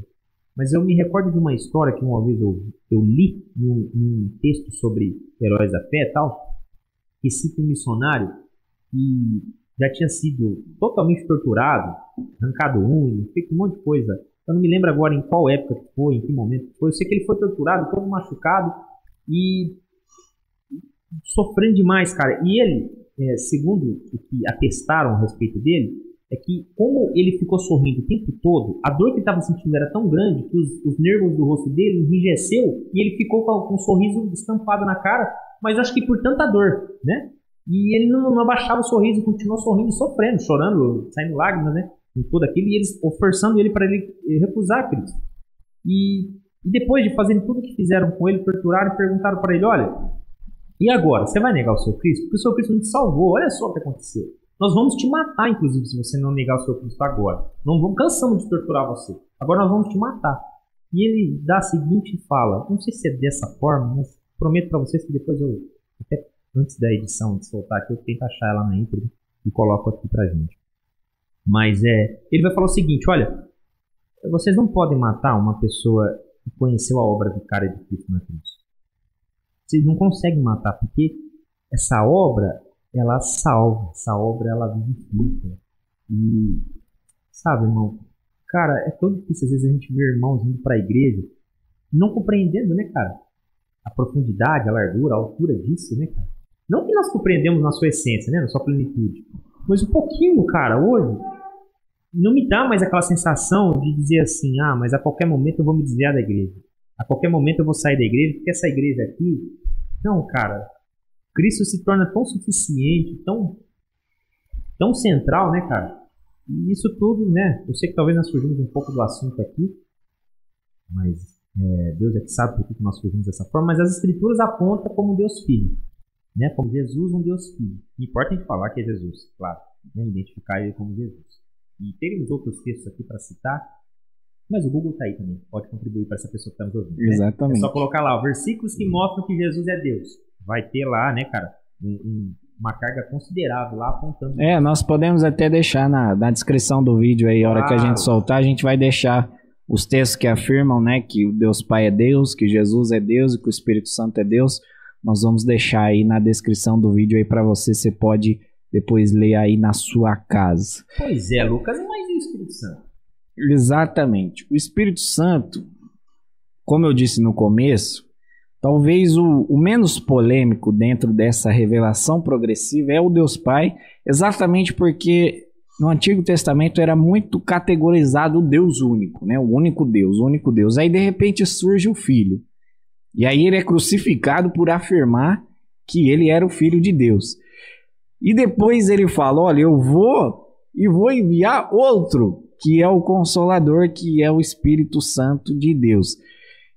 Mas eu me recordo de uma história que uma vez eu li num texto sobre heróis da fé e tal, que cita um missionário que já tinha sido totalmente torturado, arrancado unha, feito um monte de coisa. Eu não me lembro agora em qual época que foi, em que momento que foi. Eu sei que ele foi torturado, todo machucado e sofrendo demais, cara. E ele, segundo o que atestaram a respeito dele, é que como ele ficou sorrindo o tempo todo, a dor que ele estava sentindo era tão grande que os nervos do rosto dele enrijeceu e ele ficou com um sorriso estampado na cara, mas acho que por tanta dor, né? E ele não abaixava o sorriso, continuou sorrindo, sofrendo, chorando, saindo lágrimas, né? E tudo aquilo, e eles forçando ele para ele recusar Cristo. E depois de fazerem tudo o que fizeram com ele, torturaram e perguntaram para ele, olha, e agora? Você vai negar o seu Cristo? Porque o seu Cristo não te salvou, olha só o que aconteceu. Nós vamos te matar, inclusive, se você não negar o seu Cristo agora. Cansamos de torturar você. Agora nós vamos te matar. E ele dá a seguinte fala, não sei se é dessa forma, mas prometo para vocês que depois eu antes da edição de soltar aqui, eu tento achar ela na íntegra e coloco aqui pra gente. Mas ele vai falar o seguinte, olha, vocês não podem matar uma pessoa que conheceu a obra vicária de Cristo na cruz. Vocês não conseguem matar, porque essa obra, ela salva, essa obra, ela vivifica. E, sabe, irmão, cara, é tão difícil às vezes a gente ver irmãos indo pra igreja, não compreendendo, né, cara, a profundidade, a largura, a altura disso, né, cara. Não que nós compreendemos na sua essência, né, na sua plenitude, mas um pouquinho, cara, hoje, não me dá mais aquela sensação de dizer assim, mas a qualquer momento eu vou me desviar da igreja. A qualquer momento eu vou sair da igreja, porque essa igreja aqui... Não, cara, Cristo se torna tão suficiente, tão central, né, cara? E isso tudo, né, eu sei que talvez nós fugimos um pouco do assunto aqui, mas Deus é que sabe por que nós fugimos dessa forma, mas as Escrituras apontam como Deus Filho, né, como Jesus, um Deus Filho. Não importa a gente falar que é Jesus, claro, né, identificar ele como Jesus. E teremos outros textos aqui para citar, mas o Google está aí também, pode contribuir para essa pessoa que está nos ouvindo. Exatamente. Né? É só colocar lá, versículos que mostram que Jesus é Deus. Vai ter lá, né, cara, uma carga considerável lá apontando. Nós podemos até deixar na descrição do vídeo aí, a hora que a gente soltar, a gente vai deixar os textos que afirmam, né, que o Deus Pai é Deus, que Jesus é Deus e que o Espírito Santo é Deus. Nós vamos deixar aí na descrição do vídeo aí para você pode depois ler aí na sua casa. Pois é, Lucas, mas e o Espírito Santo? Exatamente. O Espírito Santo, como eu disse no começo, talvez o menos polêmico dentro dessa revelação progressiva é o Deus Pai, exatamente porque no Antigo Testamento era muito categorizado o Deus único, né? O único Deus, o único Deus. Aí de repente surge o Filho. E aí ele é crucificado por afirmar que ele era o Filho de Deus. E depois ele fala, olha, eu vou enviar outro, que é o Consolador, que é o Espírito Santo de Deus.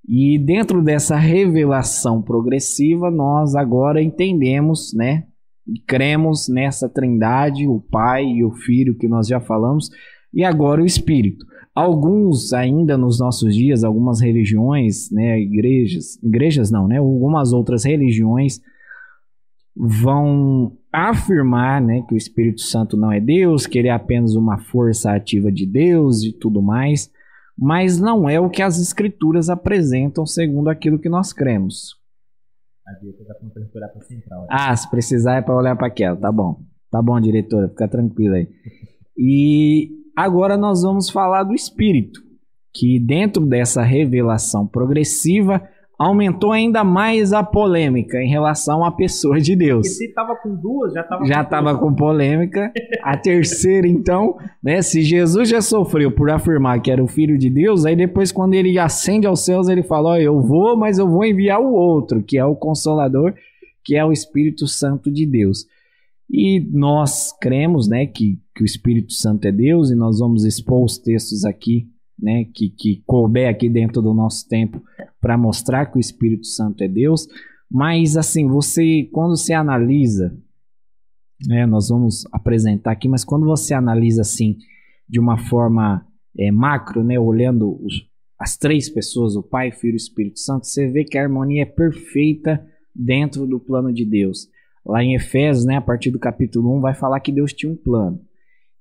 E dentro dessa revelação progressiva, nós agora entendemos, né, e cremos nessa trindade, o Pai e o Filho, que nós já falamos, e agora o Espírito. Alguns ainda nos nossos dias, algumas religiões, né, igrejas não, né, algumas outras religiões vão afirmar, né, que o Espírito Santo não é Deus, que ele é apenas uma força ativa de Deus e tudo mais, mas não é o que as Escrituras apresentam segundo aquilo que nós cremos. A diretora está para olhar para a central. Se precisar é para olhar para aquela, tá bom. Tá bom, diretora, fica tranquila aí. E agora nós vamos falar do Espírito, que dentro dessa revelação progressiva aumentou ainda mais a polêmica em relação à pessoa de Deus. Porque se estava com duas, já estava com polêmica. A terceira, então, né, se Jesus já sofreu por afirmar que era o Filho de Deus, aí depois quando ele ascende aos céus, ele fala, eu vou, mas eu vou enviar o outro, que é o Consolador, que é o Espírito Santo de Deus. E nós cremos, né, que o Espírito Santo é Deus, e nós vamos expor os textos aqui, né, que couber aqui dentro do nosso tempo para mostrar que o Espírito Santo é Deus. Mas assim, quando você analisa, né, nós vamos apresentar aqui, mas quando você analisa assim de uma forma macro, né, olhando as três pessoas, o Pai, o Filho e o Espírito Santo, você vê que a harmonia é perfeita dentro do plano de Deus. Lá em Efésios, né, a partir do capítulo 1, vai falar que Deus tinha um plano.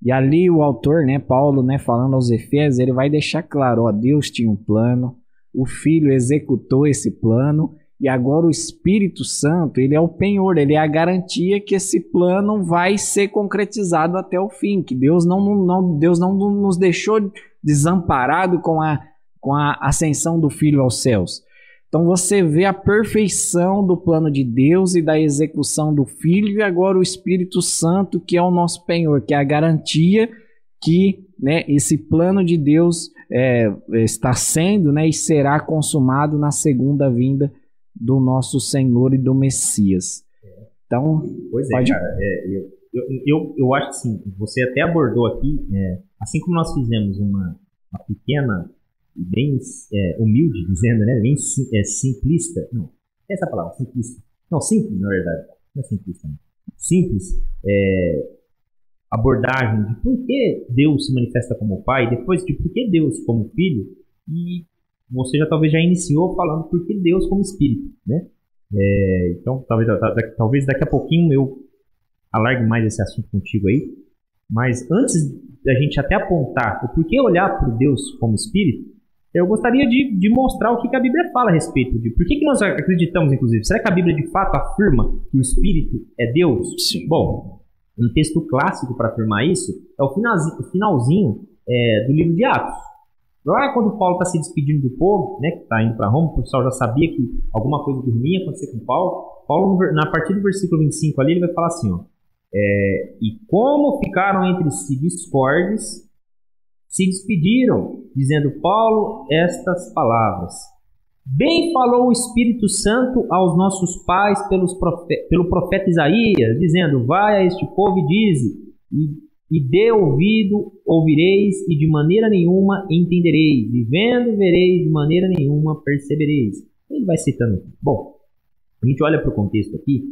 E ali o autor, né, Paulo, né, falando aos Efésios, ele vai deixar claro, Deus tinha um plano, o Filho executou esse plano, e agora o Espírito Santo, ele é o penhor, ele é a garantia que esse plano vai ser concretizado até o fim, que Deus não nos deixou desamparado com a ascensão do Filho aos céus. Então você vê a perfeição do plano de Deus e da execução do Filho, e agora o Espírito Santo, que é o nosso penhor, que é a garantia que, né, esse plano de Deus está sendo, né, e será consumado na segunda vinda do nosso Senhor e do Messias. Então, cara, eu acho que sim, você até abordou aqui, assim como nós fizemos uma pequena, bem humilde, dizendo, né, bem simplista, não, essa palavra, simplista, não, simples, na verdade, não é simplista, não. Simples, abordagem de por que Deus se manifesta como Pai, depois de por que Deus como Filho, e você talvez já iniciou falando por que Deus como Espírito, né? Então, talvez daqui a pouquinho eu alargue mais esse assunto contigo aí. Mas antes da gente até apontar o porquê olhar para Deus como Espírito, eu gostaria de mostrar o que a Bíblia fala a respeito de por que nós acreditamos, inclusive. Será que a Bíblia de fato afirma que o Espírito é Deus? Sim. Bom, um texto clássico para afirmar isso é o finalzinho do livro de Atos. Lá quando Paulo está se despedindo do povo, né, que está indo para Roma, o pessoal já sabia que alguma coisa do ruim ia acontecer com Paulo. Paulo, na partir do versículo 25 ali, ele vai falar assim, ó. E como ficaram entre si discordes, se despediram, dizendo Paulo estas palavras: Bem falou o Espírito Santo aos nossos pais pelo profeta Isaías, dizendo: Vai a este povo e dize, e dê ouvido, ouvireis, e de maneira nenhuma entendereis, e vendo, vereis, de maneira nenhuma percebereis. Ele vai citando aqui. Bom, a gente olha para o contexto aqui,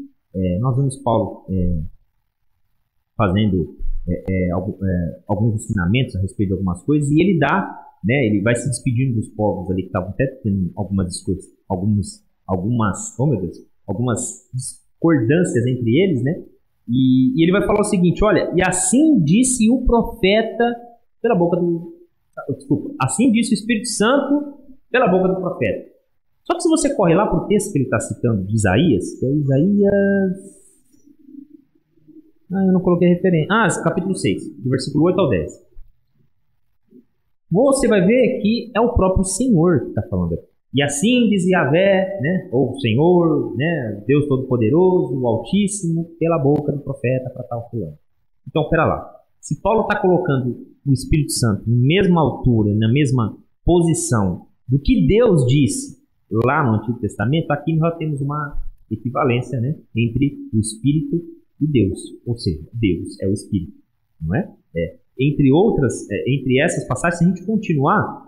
nós vemos Paulo fazendo alguns ensinamentos a respeito de algumas coisas, e ele dá, né, ele vai se despedindo dos povos ali que estavam até tendo algumas discordâncias entre eles, né, e ele vai falar o seguinte: olha, e assim disse o profeta pela boca assim disse o Espírito Santo pela boca do profeta. Só que se você corre lá para o texto que ele está citando de Isaías, que é Isaías... eu não coloquei referência. Capítulo 6, do versículo 8 ao 10. Você vai ver que é o próprio Senhor que está falando aqui. E assim diz Yahvé, né, ou o Senhor, né, Deus Todo-Poderoso, o Altíssimo, pela boca do profeta para tal fulano. Então, pera lá. Se Paulo está colocando o Espírito Santo na mesma altura, na mesma posição do que Deus disse lá no Antigo Testamento, aqui nós já temos uma equivalência, né, entre o Espírito e Deus, ou seja, Deus é o Espírito, não é? Entre essas passagens, se a gente continuar,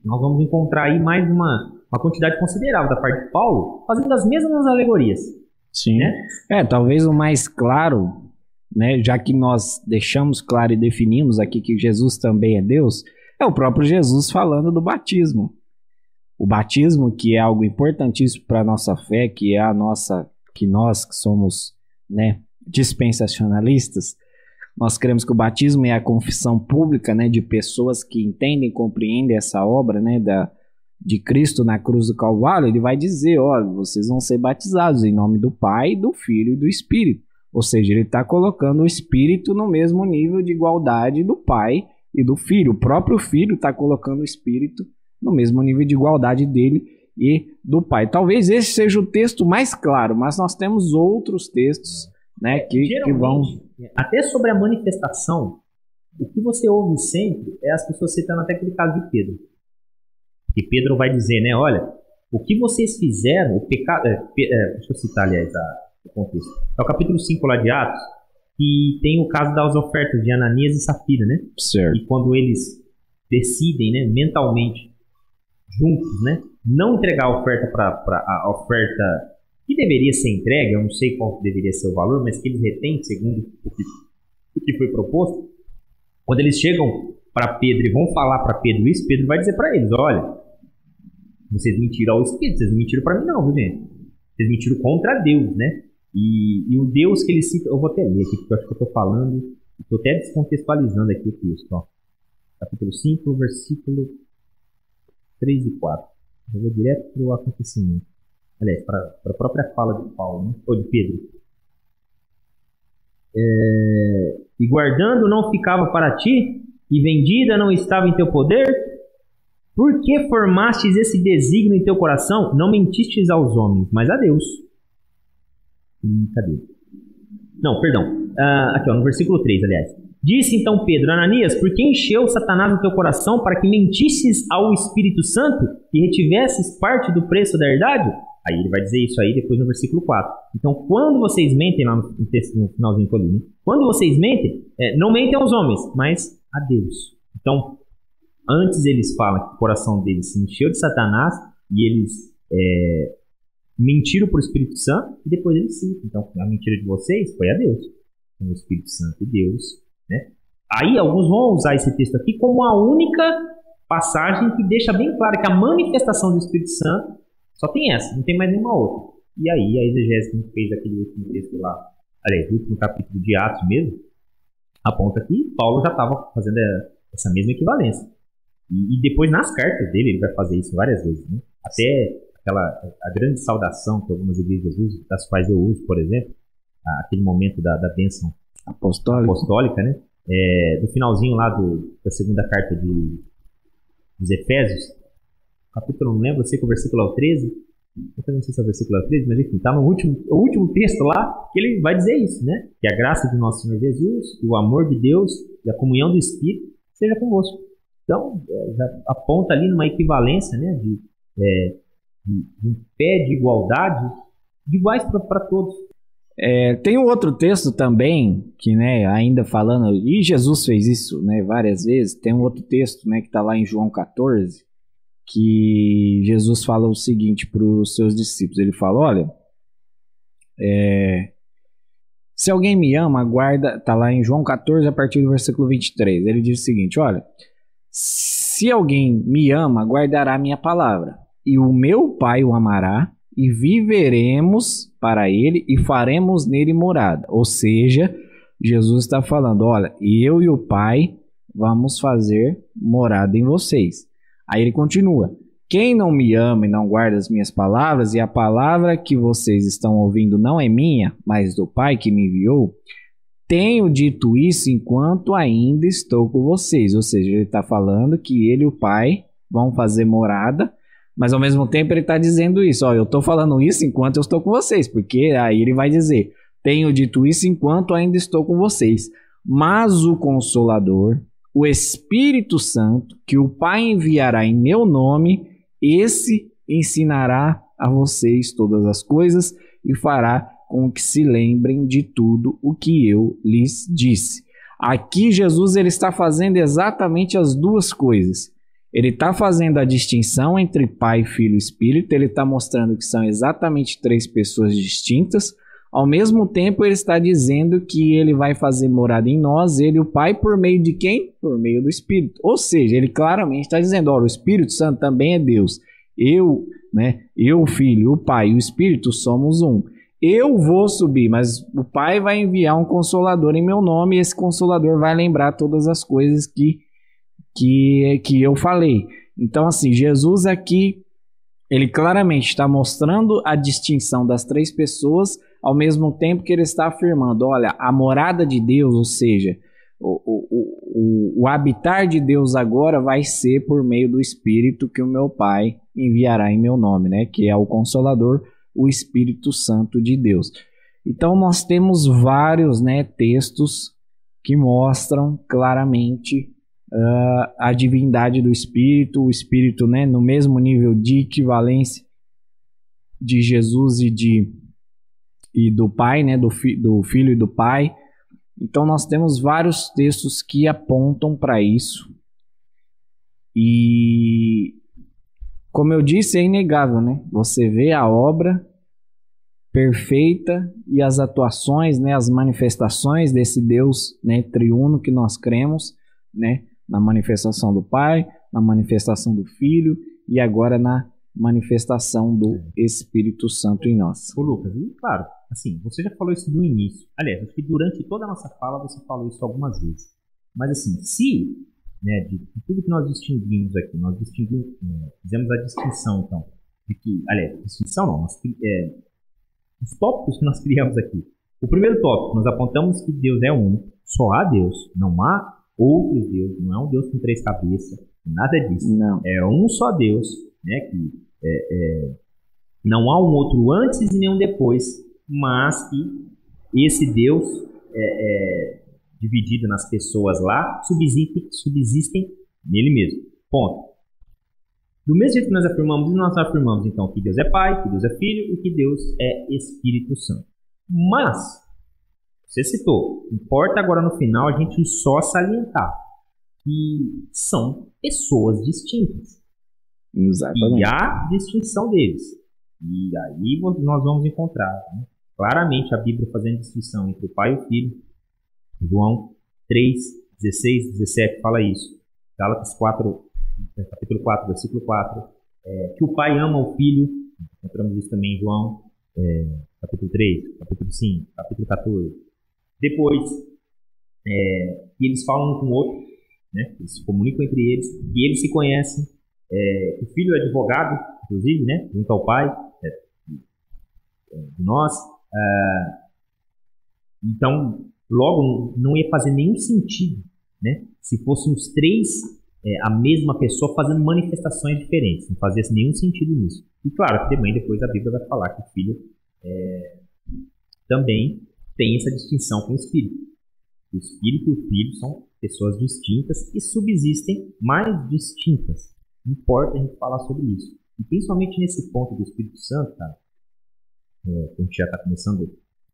nós vamos encontrar aí mais uma quantidade considerável da parte de Paulo, fazendo as mesmas alegorias. Sim. Né? Talvez o mais claro, né, já que nós deixamos claro e definimos aqui que Jesus também é Deus, é o próprio Jesus falando do batismo. O batismo, que é algo importantíssimo para a nossa fé, que nós que somos, né, dispensacionalistas, nós cremos que o batismo é a confissão pública, né, de pessoas que entendem e compreendem essa obra, né, de Cristo na cruz do Calvário. Ele vai dizer: olha, vocês vão ser batizados em nome do Pai, do Filho e do Espírito. Ou seja, ele está colocando o Espírito no mesmo nível de igualdade do Pai e do Filho. O próprio Filho está colocando o Espírito no mesmo nível de igualdade dele e do Pai. Talvez esse seja o texto mais claro, mas nós temos outros textos, né, que vão... Até sobre a manifestação, o que você ouve sempre é as pessoas citando até aquele caso de Pedro. Porque Pedro vai dizer, né, olha, o que vocês fizeram, o pecado... deixa eu citar, aliás, o contexto. É o capítulo 5 lá de Atos, que tem o caso das ofertas de Ananias e Safira, né? Certo. E quando eles decidem, né, mentalmente, juntos, né, não entregar a oferta a oferta que deveria ser entregue, eu não sei qual deveria ser o valor, mas que eles retêm segundo o que foi proposto. Quando eles chegam para Pedro e vão falar para Pedro isso, Pedro vai dizer para eles: olha, vocês mentiram ao Espírito, vocês não mentiram para mim não, viu, gente? Vocês mentiram contra Deus, né? E o Deus que ele cita, eu vou até ler aqui, porque eu acho que eu estou falando, estou até descontextualizando aqui o texto, ó. Capítulo 5, versículo 3 e 4. Eu vou direto para o acontecimento. Aliás, para a própria fala de Paulo, né? Ou de Pedro. E guardando não ficava para ti, e vendida não estava em teu poder? Por que formastes esse desígnio em teu coração? Não mentistes aos homens, mas a Deus. Cadê? Não, perdão. Aqui, ó, no versículo 3, aliás. Disse então Pedro: Ananias, por que encheu Satanás o teu coração para que mentisses ao Espírito Santo e retivesses parte do preço da herdade? Aí ele vai dizer isso aí depois no versículo 4. Então, quando vocês mentem, lá no texto, no finalzinho do livro, né? Quando vocês mentem, não mentem aos homens, mas a Deus. Então, antes eles falam que o coração deles se encheu de Satanás e eles mentiram para o Espírito Santo, e depois eles citam. Então, a mentira de vocês foi a Deus. Então, o Espírito Santo e Deus, né? Aí alguns vão usar esse texto aqui como a única passagem que deixa bem claro que a manifestação do Espírito Santo só tem essa, não tem mais nenhuma outra. E aí a exegese que a gente fez aquele último texto lá, aliás, o último capítulo de Atos mesmo, aponta que Paulo já estava fazendo essa mesma equivalência. E depois nas cartas dele ele vai fazer isso várias vezes, né? Até a grande saudação que algumas igrejas usam, das quais eu uso, por exemplo, aquele momento da bênção apostólica, né? Do finalzinho lá da segunda carta dos Efésios, capítulo, não lembro, eu sei que o versículo é o 13, eu também não sei se é o versículo é o 13, mas enfim, está no último texto lá, que ele vai dizer isso, né? Que a graça de nosso Senhor Jesus, que o amor de Deus e a comunhão do Espírito seja convosco. Então, já aponta ali numa equivalência, né? De um pé de igualdade, de iguais para todos. Tem um outro texto também, que, né, ainda falando, e Jesus fez isso, né, várias vezes, tem um outro texto, né, que está lá em João 14, que Jesus fala o seguinte para os seus discípulos, ele fala, olha, se alguém me ama, guarda, está lá em João 14, a partir do versículo 23, ele diz o seguinte, olha, se alguém me ama, guardará a minha palavra, e o meu Pai o amará, e viveremos para ele e faremos nele morada. Ou seja, Jesus está falando, olha, eu e o Pai vamos fazer morada em vocês. Aí ele continua, quem não me ama e não guarda as minhas palavras, e a palavra que vocês estão ouvindo não é minha, mas do Pai que me enviou, tenho dito isso enquanto ainda estou com vocês. Ou seja, ele está falando que ele e o Pai vão fazer morada, mas ao mesmo tempo ele está dizendo isso, ó, eu estou falando isso enquanto eu estou com vocês, porque aí ele vai dizer, tenho dito isso enquanto ainda estou com vocês, mas o Consolador, o Espírito Santo, que o Pai enviará em meu nome, esse ensinará a vocês todas as coisas e fará com que se lembrem de tudo o que eu lhes disse. Aqui Jesus ele está fazendo exatamente as duas coisas. Ele está fazendo a distinção entre Pai, Filho e Espírito, ele está mostrando que são exatamente três pessoas distintas, ao mesmo tempo ele está dizendo que ele vai fazer morada em nós, ele e o Pai, por meio de quem? Por meio do Espírito. Ou seja, ele claramente está dizendo, olha, o Espírito Santo também é Deus, eu, o Filho, o Pai e o Espírito somos um. Eu vou subir, mas o Pai vai enviar um Consolador em meu nome, e esse Consolador vai lembrar todas as coisas que eu falei. Então, assim, Jesus aqui, ele claramente está mostrando a distinção das três pessoas, ao mesmo tempo que ele está afirmando, olha, a morada de Deus, ou seja, o habitar de Deus agora vai ser por meio do Espírito que o meu Pai enviará em meu nome, né? Que é o Consolador, o Espírito Santo de Deus. Então, nós temos vários, né, textos que mostram claramente a divindade do Espírito, o Espírito, né, no mesmo nível de equivalência de Jesus e do Pai, né, do Filho e do Pai. Então nós temos vários textos que apontam para isso. E como eu disse, é inegável, né? Você vê a obra perfeita e as atuações, né, as manifestações desse Deus, né, triuno que nós cremos, né? Na manifestação do Pai, na manifestação do Filho e agora na manifestação do Espírito Santo em nós. Ô Lucas, e claro, assim, você já falou isso no início. Aliás, acho que durante toda a nossa fala você falou isso algumas vezes. Mas assim, se, né, de tudo que nós distinguimos aqui, fizemos a distinção, então, de que, aliás, distinção não, os tópicos que nós criamos aqui. O primeiro tópico, nós apontamos que Deus é único, só há Deus, não há outros deuses, não é um Deus com três cabeças, nada disso. Não. É um só Deus, né, que não há um outro antes e nenhum depois, mas que esse Deus dividido nas pessoas lá subsistem nele mesmo. Ponto. Do mesmo jeito que nós afirmamos então que Deus é Pai, que Deus é Filho e que Deus é Espírito Santo. Mas você citou, importa agora no final a gente só salientar que são pessoas distintas. Exatamente. E há distinção deles. E aí nós vamos encontrar, né, claramente a Bíblia fazendo distinção entre o Pai e o Filho. João 3, 16, 17 fala isso. Gálatas 4, capítulo 4, versículo 4. Que o Pai ama o Filho. Encontramos isso também em João. capítulo 3, capítulo 5, capítulo 14. Depois, eles falam um com o outro, né? Eles se comunicam entre eles, e eles se conhecem. O filho é advogado, inclusive, né? Junto ao pai de nós. Então, logo, não ia fazer nenhum sentido, né? Se fossem os três a mesma pessoa fazendo manifestações diferentes. Não fazia nenhum sentido nisso. E claro, que também depois a Bíblia vai falar que o filho também tem essa distinção com o espírito. O espírito e o filho são pessoas distintas e subsistem mais distintas. Importa a gente falar sobre isso. E principalmente nesse ponto do Espírito Santo, cara, que a gente já está começando a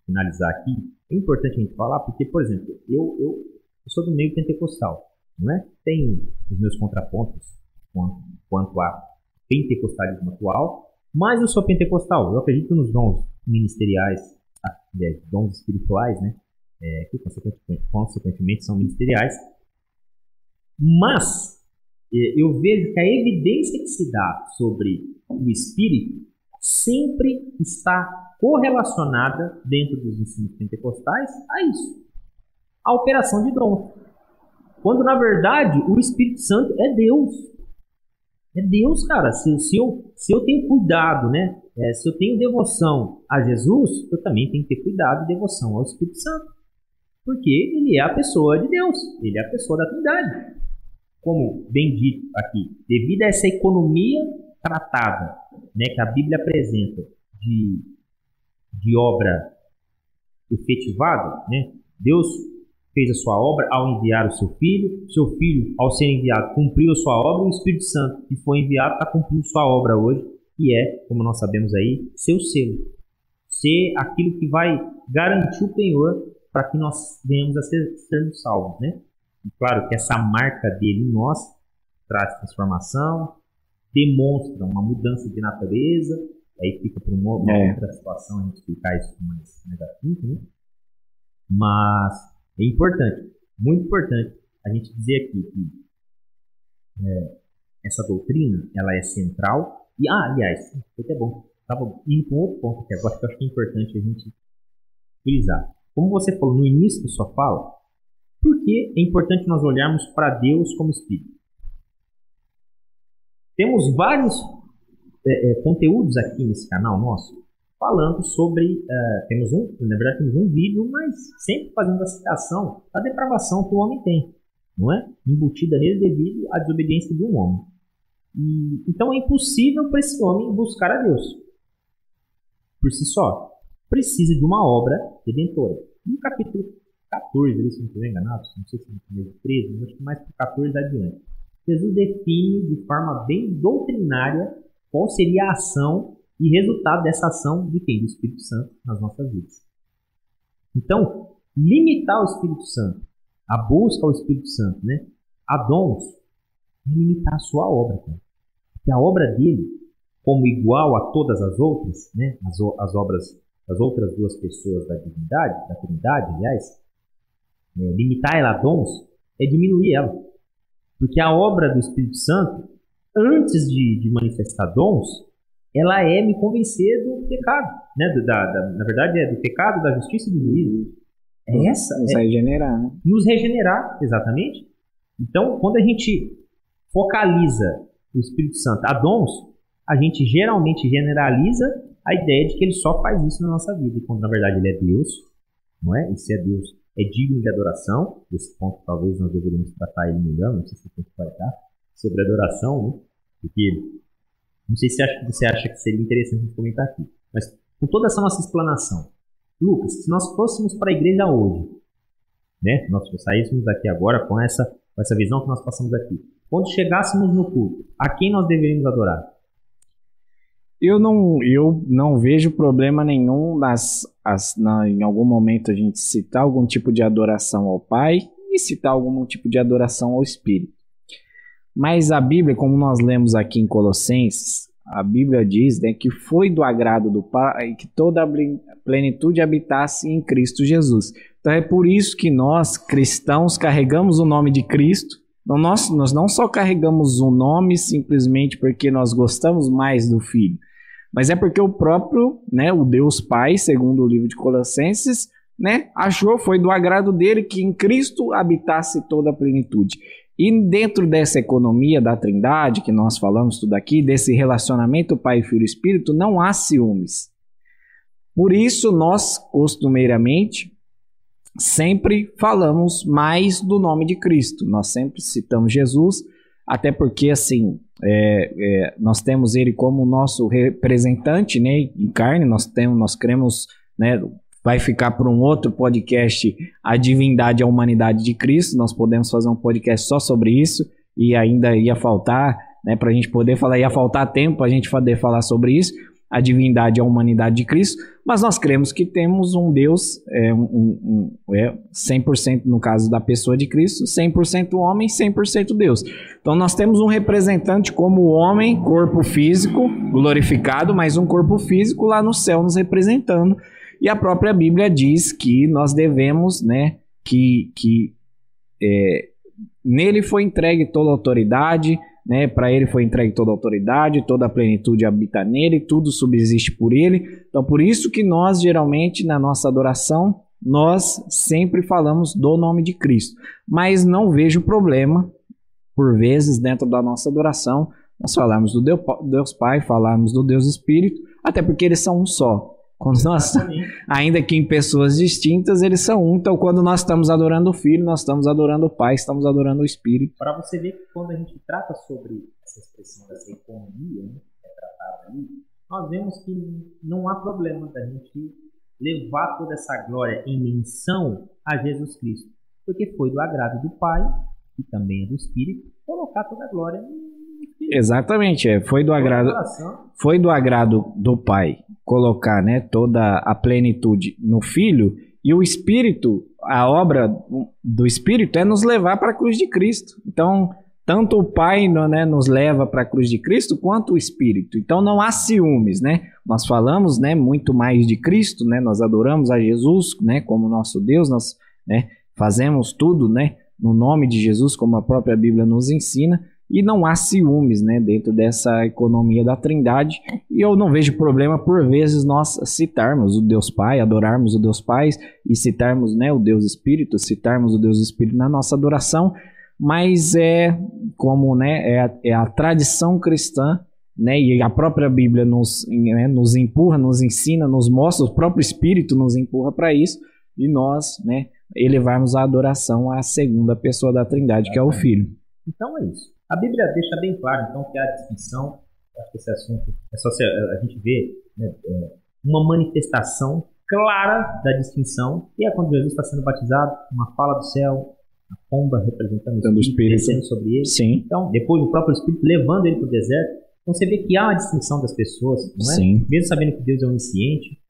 finalizar aqui, é importante a gente falar porque, por exemplo, eu sou do meio pentecostal, não é? Tenho os meus contrapontos quanto a pentecostalismo atual, mas eu sou pentecostal. Eu acredito nos dons ministeriais, dons espirituais, né? Que consequentemente são ministeriais. Mas eu vejo que a evidência que se dá sobre o Espírito sempre está correlacionada dentro dos ensinos pentecostais a isso, a operação de dom. Quando na verdade o Espírito Santo é Deus. É Deus, cara. Se eu tenho cuidado, né? Se eu tenho devoção a Jesus, eu também tenho que ter cuidado e devoção ao Espírito Santo. Porque ele é a pessoa de Deus. Ele é a pessoa da Trindade. Como bem dito aqui, devido a essa economia tratada, né, que a Bíblia apresenta de obra efetivada, né? Deus fez a sua obra ao enviar o seu filho ao ser enviado cumpriu a sua obra, e o Espírito Santo que foi enviado está cumprindo sua obra hoje, que é, como nós sabemos aí, seu selo, ser aquilo que vai garantir o penhor para que nós venhamos a sermos salvos, né? E claro que essa marca dele em nós traz transformação, demonstra uma mudança de natureza, aí fica para uma outra situação a gente explicar isso mais negativo, né? Mas é importante, muito importante, a gente dizer aqui que essa doutrina, ela é central. E, aliás, foi até bom, estava indo para um outro ponto aqui agora que eu acho que é importante a gente utilizar. Como você falou no início da sua fala, por que é importante nós olharmos para Deus como Espírito? Temos vários conteúdos aqui nesse canal nosso falando sobre, na verdade temos um vídeo, mas sempre fazendo a citação da depravação que o homem tem, não é? Embutida nele devido à desobediência de um homem. Então é impossível para esse homem buscar a Deus por si só. Precisa de uma obra redentora. No capítulo 14, se não estiver enganado, não sei se é no 13, mas acho que mais para 14 adiante, Jesus define de forma bem doutrinária qual seria a ação e resultado dessa ação de quem? Do Espírito Santo nas nossas vidas. Então, limitar o Espírito Santo, a busca ao Espírito Santo, né, a dons, é limitar a sua obra. Cara. Porque a obra dele, como igual a todas as outras, né, as obras das outras duas pessoas da divindade, da Trindade, aliás, limitar ela a dons é diminuir ela. Porque a obra do Espírito Santo, antes de manifestar dons, ela é me convencer do pecado, né? Na verdade, é do pecado, da justiça e do juízo. Nos regenerar, né? Nos regenerar, exatamente. Então, quando a gente focaliza o Espírito Santo a dons, a gente geralmente generaliza a ideia de que ele só faz isso na nossa vida, quando na verdade ele é Deus, não é? E se é Deus, é digno de adoração. Esse ponto talvez nós deveríamos tratar ele melhor, não sei se tem que tratar sobre adoração, né? Porque não sei se você acha que seria interessante a gente comentar aqui, mas com toda essa nossa explanação, Lucas, se nós fôssemos para a igreja hoje, né? Nós saíssemos daqui agora com essa visão que nós passamos aqui, quando chegássemos no culto, a quem nós deveríamos adorar? Eu não vejo problema nenhum em algum momento a gente citar algum tipo de adoração ao Pai e citar algum tipo de adoração ao Espírito. Mas a Bíblia, como nós lemos aqui em Colossenses, a Bíblia diz, né, que foi do agrado do Pai que toda a plenitude habitasse em Cristo Jesus. Então é por isso que nós, cristãos, carregamos o nome de Cristo. Nós não só carregamos o nome simplesmente porque nós gostamos mais do Filho. mas é porque o próprio, né, o Deus Pai, segundo o livro de Colossenses, né, achou, foi do agrado dele que em Cristo habitasse toda a plenitude. E dentro dessa economia da Trindade, que nós falamos tudo aqui, desse relacionamento Pai, Filho e Espírito, não há ciúmes. Por isso, nós, costumeiramente, sempre falamos mais do nome de Cristo. Nós sempre citamos Jesus, até porque, assim, nós temos ele como nosso representante, né, em carne. Nós cremos, né, vai ficar para um outro podcast, a divindade e a humanidade de Cristo. Nós podemos fazer um podcast só sobre isso, e ainda ia faltar, né, para a gente poder falar, ia faltar tempo para a gente poder falar sobre isso, a divindade e a humanidade de Cristo, mas nós cremos que temos um Deus, 100% no caso da pessoa de Cristo, 100% homem, 100% Deus. Então nós temos um representante como homem, corpo físico, glorificado, mas um corpo físico lá no céu nos representando. E a própria Bíblia diz que nós devemos, né, nele foi entregue toda a autoridade, né, para ele foi entregue toda a autoridade, toda a plenitude habita nele, tudo subsiste por ele. Então, por isso que nós, geralmente, na nossa adoração, nós sempre falamos do nome de Cristo. Mas não vejo problema, por vezes, dentro da nossa adoração, nós falamos do Deus Pai, falamos do Deus Espírito, até porque eles são um só. Quando nós, ainda que em pessoas distintas, eles são um. Então, quando nós estamos adorando o Filho, nós estamos adorando o Pai, estamos adorando o Espírito. Para você ver que quando a gente trata sobre essa expressão dessa economia, né, que é tratada ali, nós vemos que não há problema da gente levar toda essa glória em menção a Jesus Cristo, porque foi do agrado do Pai, e também é do Espírito, colocar toda a glória no Espírito. Exatamente, foi do agrado do Pai colocar, né, toda a plenitude no Filho, e o Espírito, a obra do Espírito é nos levar para a cruz de Cristo. Então, tanto o Pai, né, nos leva para a cruz de Cristo, quanto o Espírito. Então, não há ciúmes, né? Nós falamos, né, muito mais de Cristo, né? Nós adoramos a Jesus, né, como nosso Deus, nós, né, fazemos tudo, né, no nome de Jesus, como a própria Bíblia nos ensina. E não há ciúmes, né, dentro dessa economia da Trindade. E eu não vejo problema, por vezes, nós citarmos o Deus Pai, adorarmos o Deus Pai e citarmos, né, o Deus Espírito, citarmos o Deus Espírito na nossa adoração. Mas como, né, é a tradição cristã, né, e a própria Bíblia nos empurra, nos ensina, nos mostra, o próprio Espírito nos empurra para isso, e nós, né, elevarmos a adoração à segunda pessoa da Trindade, que é o Filho. Então é isso. A Bíblia deixa bem claro, então, que há distinção. Acho que esse assunto é só a gente vê, né, uma manifestação clara da distinção, e é quando Jesus está sendo batizado, uma fala do céu, a pomba representando o Espírito descendo sobre ele. Sim. Então, depois o próprio Espírito levando ele para o deserto. Então você vê que há uma distinção das pessoas, não é? Sim. Mesmo sabendo que Deus é onisciente,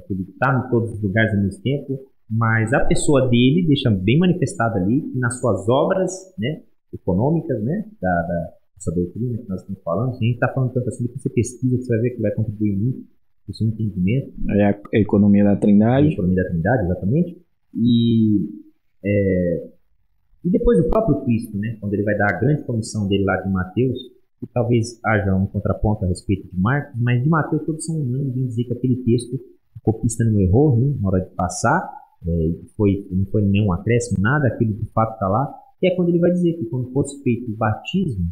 que ele está em todos os lugares ao mesmo tempo, mas a pessoa dele deixa bem manifestada ali, nas suas obras, né, econômicas, né, dessa doutrina que nós estamos falando. A gente está falando tanto assim, que você pesquisa, você vai ver que vai contribuir muito para o seu entendimento. É a economia da Trindade. A economia da Trindade, exatamente. E depois o próprio Cristo, né, quando ele vai dar a grande comissão dele lá de Mateus, que talvez haja um contraponto a respeito de Marcos, mas de Mateus todos são unânimes em dizer que aquele texto, o copista não errou, né, na hora de passar, não foi nenhum acréscimo, nada, aquilo de fato está lá. E é quando ele vai dizer que quando fosse feito o batismo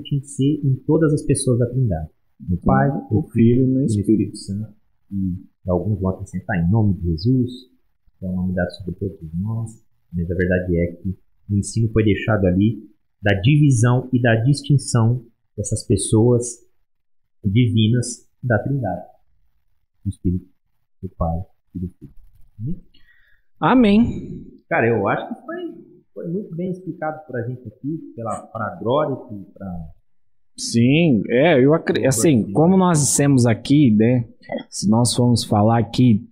tinha que ser em todas as pessoas da Trindade. No Pai, o Filho e o Espírito Santo. E alguns vão acrescentar em nome de Jesus, que é uma unidade sobre todos nós. Mas a verdade é que o ensino foi deixado ali da divisão e da distinção dessas pessoas divinas da Trindade. Do Espírito, do Pai e do Filho. Amém. Cara, eu acho que foi muito bem explicado por a gente aqui, para a glória e para... Sim, eu acredito, assim, como nós dissemos aqui, né, se nós formos falar aqui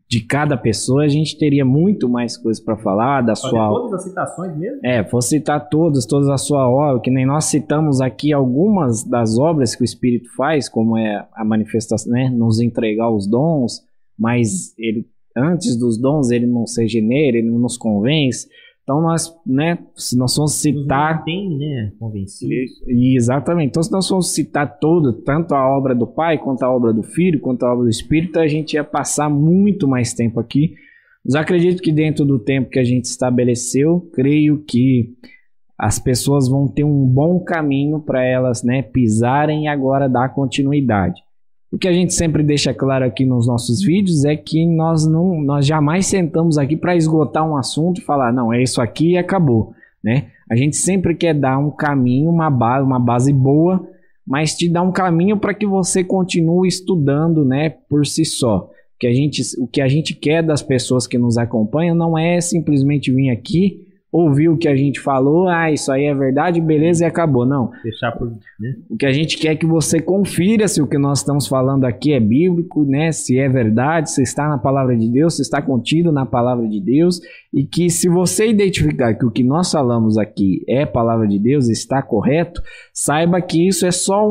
de cada pessoa, a gente teria muito mais coisas para falar da sua... todas as citações mesmo? Vou citar todas a sua obra, que nem nós citamos aqui algumas das obras que o Espírito faz, como é a manifestação, né, nos entregar os dons, mas ele, antes dos dons, ele não se regenera, ele não nos convence. Então nós, né, se nós formos citar... Tem, né, convencido. Exatamente. Então se nós formos citar tanto a obra do Pai, quanto a obra do Filho, quanto a obra do Espírito, a gente ia passar muito mais tempo aqui. Mas acredito que dentro do tempo que a gente estabeleceu, creio que as pessoas vão ter um bom caminho para elas, né, pisarem e agora dar continuidade. O que a gente sempre deixa claro aqui nos nossos vídeos é que nós jamais sentamos aqui para esgotar um assunto e falar, não, é isso aqui e acabou, né? A gente sempre quer dar um caminho, uma base boa, mas te dar um caminho para que você continue estudando, né, por si só. O que a gente quer das pessoas que nos acompanham não é simplesmente vir aqui, ouvir o que a gente falou, isso aí é verdade, beleza, e acabou. Não. Deixar por, né? O que a gente quer é que você confira se o que nós estamos falando aqui é bíblico, né? Se é verdade, se está na palavra de Deus, se está contido na palavra de Deus, e que se você identificar que o que nós falamos aqui é palavra de Deus, está correto, saiba que isso é só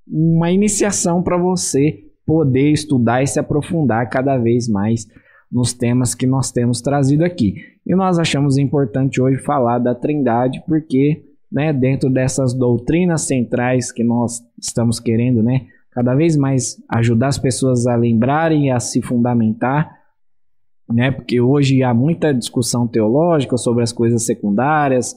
uma iniciação para você poder estudar e se aprofundar cada vez mais nos temas que nós temos trazido aqui. E nós achamos importante hoje falar da Trindade, porque, né, dentro dessas doutrinas centrais que nós estamos querendo, né, cada vez mais ajudar as pessoas a lembrarem e a se fundamentar, né, porque hoje há muita discussão teológica sobre as coisas secundárias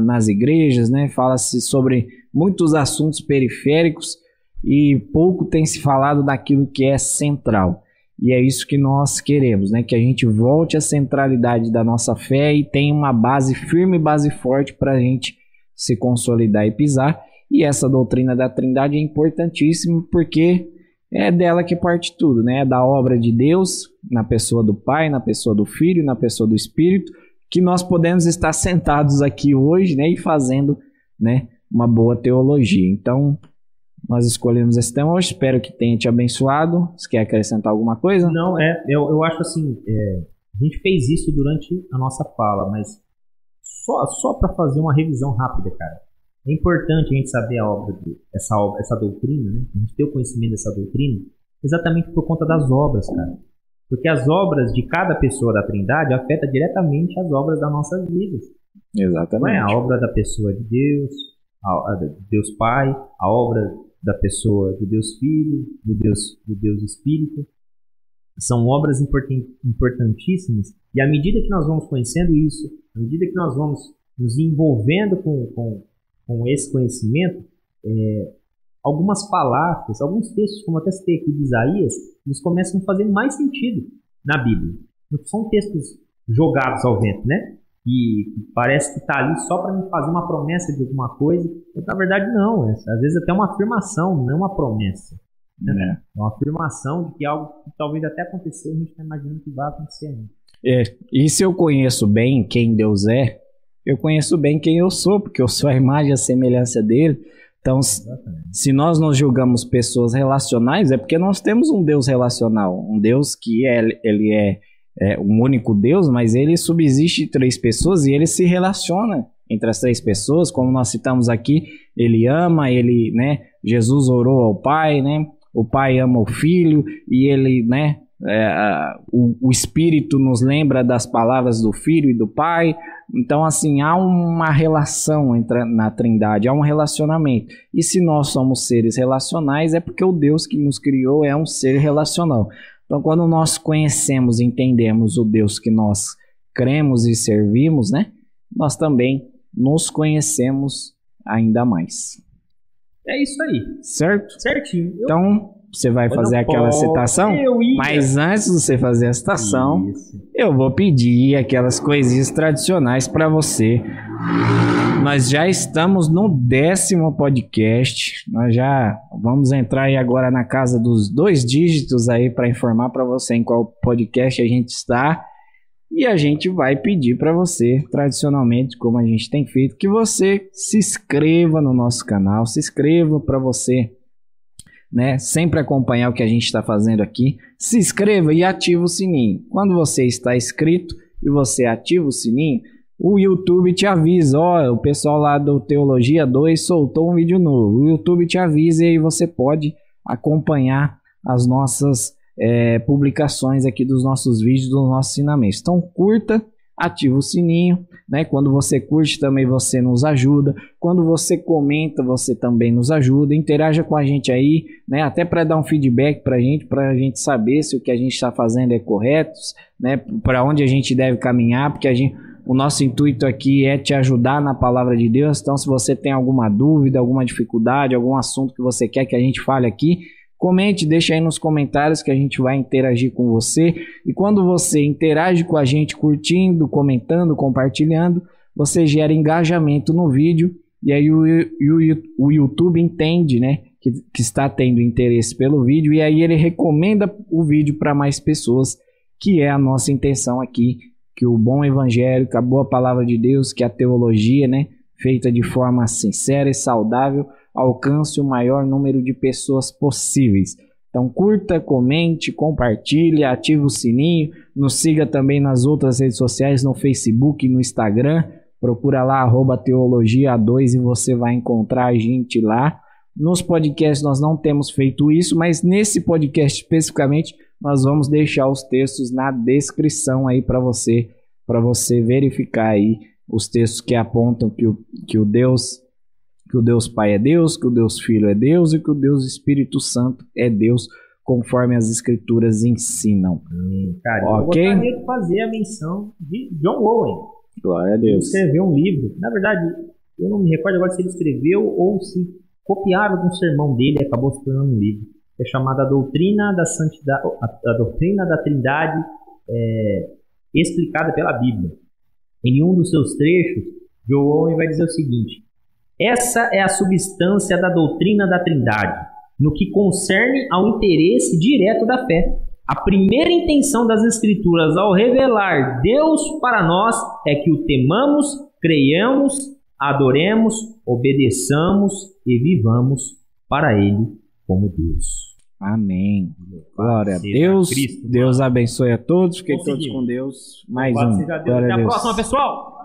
nas igrejas, né, fala-se sobre muitos assuntos periféricos e pouco tem se falado daquilo que é central. E é isso que nós queremos, né? Que a gente volte à centralidade da nossa fé e tenha uma base firme, base forte para a gente se consolidar e pisar. E essa doutrina da Trindade é importantíssima porque é dela que parte tudo, né? É da obra de Deus, na pessoa do Pai, na pessoa do Filho, na pessoa do Espírito, que nós podemos estar sentados aqui hoje, né? E fazendo, né, uma boa teologia. Então, nós escolhemos esse tema hoje, espero que tenha te abençoado. Você quer acrescentar alguma coisa? Não, eu acho assim, a gente fez isso durante a nossa fala, mas só para fazer uma revisão rápida, cara. É importante a gente saber essa doutrina, né? A gente ter o conhecimento dessa doutrina, exatamente por conta das obras, cara. Porque as obras de cada pessoa da Trindade afetam diretamente as obras das nossas vidas. Exatamente. Não é a obra da pessoa de Deus, de Deus Pai, a obra da pessoa de Deus Filho, do Deus Espírito. São obras importantíssimas, e à medida que nós vamos conhecendo isso, à medida que nós vamos nos envolvendo com esse conhecimento, algumas palavras, alguns textos, como até citei aqui de Isaías, eles começam a fazer mais sentido na Bíblia. Não são textos jogados ao vento, né? E parece que está ali só para me fazer uma promessa de alguma coisa. Mas, na verdade, não. Às vezes até uma afirmação, não é uma promessa. Né? É uma afirmação de que algo que talvez até aconteceu, a gente está imaginando que vai acontecer ainda. E se eu conheço bem quem Deus é, eu conheço bem quem eu sou, porque eu sou a imagem e a semelhança dele. Então, se nós nos julgamos pessoas relacionais, é porque nós temos um Deus relacional. Um Deus que ele é um único Deus, mas ele subsiste em 3 pessoas e ele se relaciona entre as 3 pessoas, como nós citamos aqui, ele ama, né, Jesus orou ao Pai, né, o Pai ama o Filho e ele, né, o Espírito nos lembra das palavras do Filho e do Pai. Então, assim, há uma relação na Trindade, há um relacionamento. E se nós somos seres relacionais, é porque o Deus que nos criou é um ser relacional. Então, quando nós conhecemos e entendemos o Deus que nós cremos e servimos, né, nós também nos conhecemos ainda mais. É isso aí. Certo? Certinho. Então, você vai fazer aquela citação? Mas antes de você fazer a citação, eu vou pedir aquelas coisinhas tradicionais para você. Nós já estamos no 10º podcast. Nós já vamos entrar aí agora na casa dos 2 dígitos aí para informar para você em qual podcast a gente está. E a gente vai pedir para você, tradicionalmente, como a gente tem feito, que você se inscreva no nosso canal, se inscreva para você, né, sempre acompanhar o que a gente está fazendo aqui. Se inscreva e ativa o sininho. Quando você está inscrito e você ativa o sininho, o YouTube te avisa, o pessoal lá do Teologia 2 soltou um vídeo novo. O YouTube te avisa e aí você pode acompanhar as nossas publicações aqui dos nossos vídeos, dos nossos ensinamentos. Então curta, ativa o sininho, né? Quando você curte também você nos ajuda, quando você comenta você também nos ajuda, interaja com a gente aí, né? Até para dar um feedback para a gente saber se o que a gente está fazendo é correto, né? Para onde a gente deve caminhar, porque o nosso intuito aqui é te ajudar na palavra de Deus. Então, se você tem alguma dúvida, alguma dificuldade, algum assunto que você quer que a gente fale aqui, comente, deixa aí nos comentários que a gente vai interagir com você. E quando você interage com a gente, curtindo, comentando, compartilhando, você gera engajamento no vídeo. E aí o YouTube entende, né, que está tendo interesse pelo vídeo. E aí ele recomenda o vídeo para mais pessoas, que é a nossa intenção aqui. Que o bom evangelho, que a boa palavra de Deus, que a teologia, né, feita de forma sincera e saudável, alcance o maior número de pessoas possíveis. Então curta, comente, compartilhe, ative o sininho, nos siga também nas outras redes sociais, no Facebook e no Instagram, procura lá @teologia2 e você vai encontrar a gente lá. Nos podcasts nós não temos feito isso, mas nesse podcast especificamente nós vamos deixar os textos na descrição aí para você verificar aí os textos que apontam que o Deus Pai é Deus, que o Deus Filho é Deus e que o Deus Espírito Santo é Deus, conforme as Escrituras ensinam. Cara, okay? Eu gostaria de fazer a menção de John Owen. Glória a Deus. Ele escreveu um livro. Na verdade, eu não me recordo agora se ele escreveu ou se copiaram de um sermão dele e acabou se tornando um livro. É chamado A Doutrina da Santidade, a Doutrina da Trindade explicada pela Bíblia. Em um dos seus trechos, John Owen vai dizer o seguinte: essa é a substância da doutrina da Trindade, no que concerne ao interesse direto da fé. A primeira intenção das Escrituras ao revelar Deus para nós é que o temamos, creiamos, adoremos, obedeçamos e vivamos para Ele como Deus. Amém. Glória a Deus. Cristo, Deus abençoe a todos. Fiquem todos com Deus. Mais um. Até a próxima, pessoal.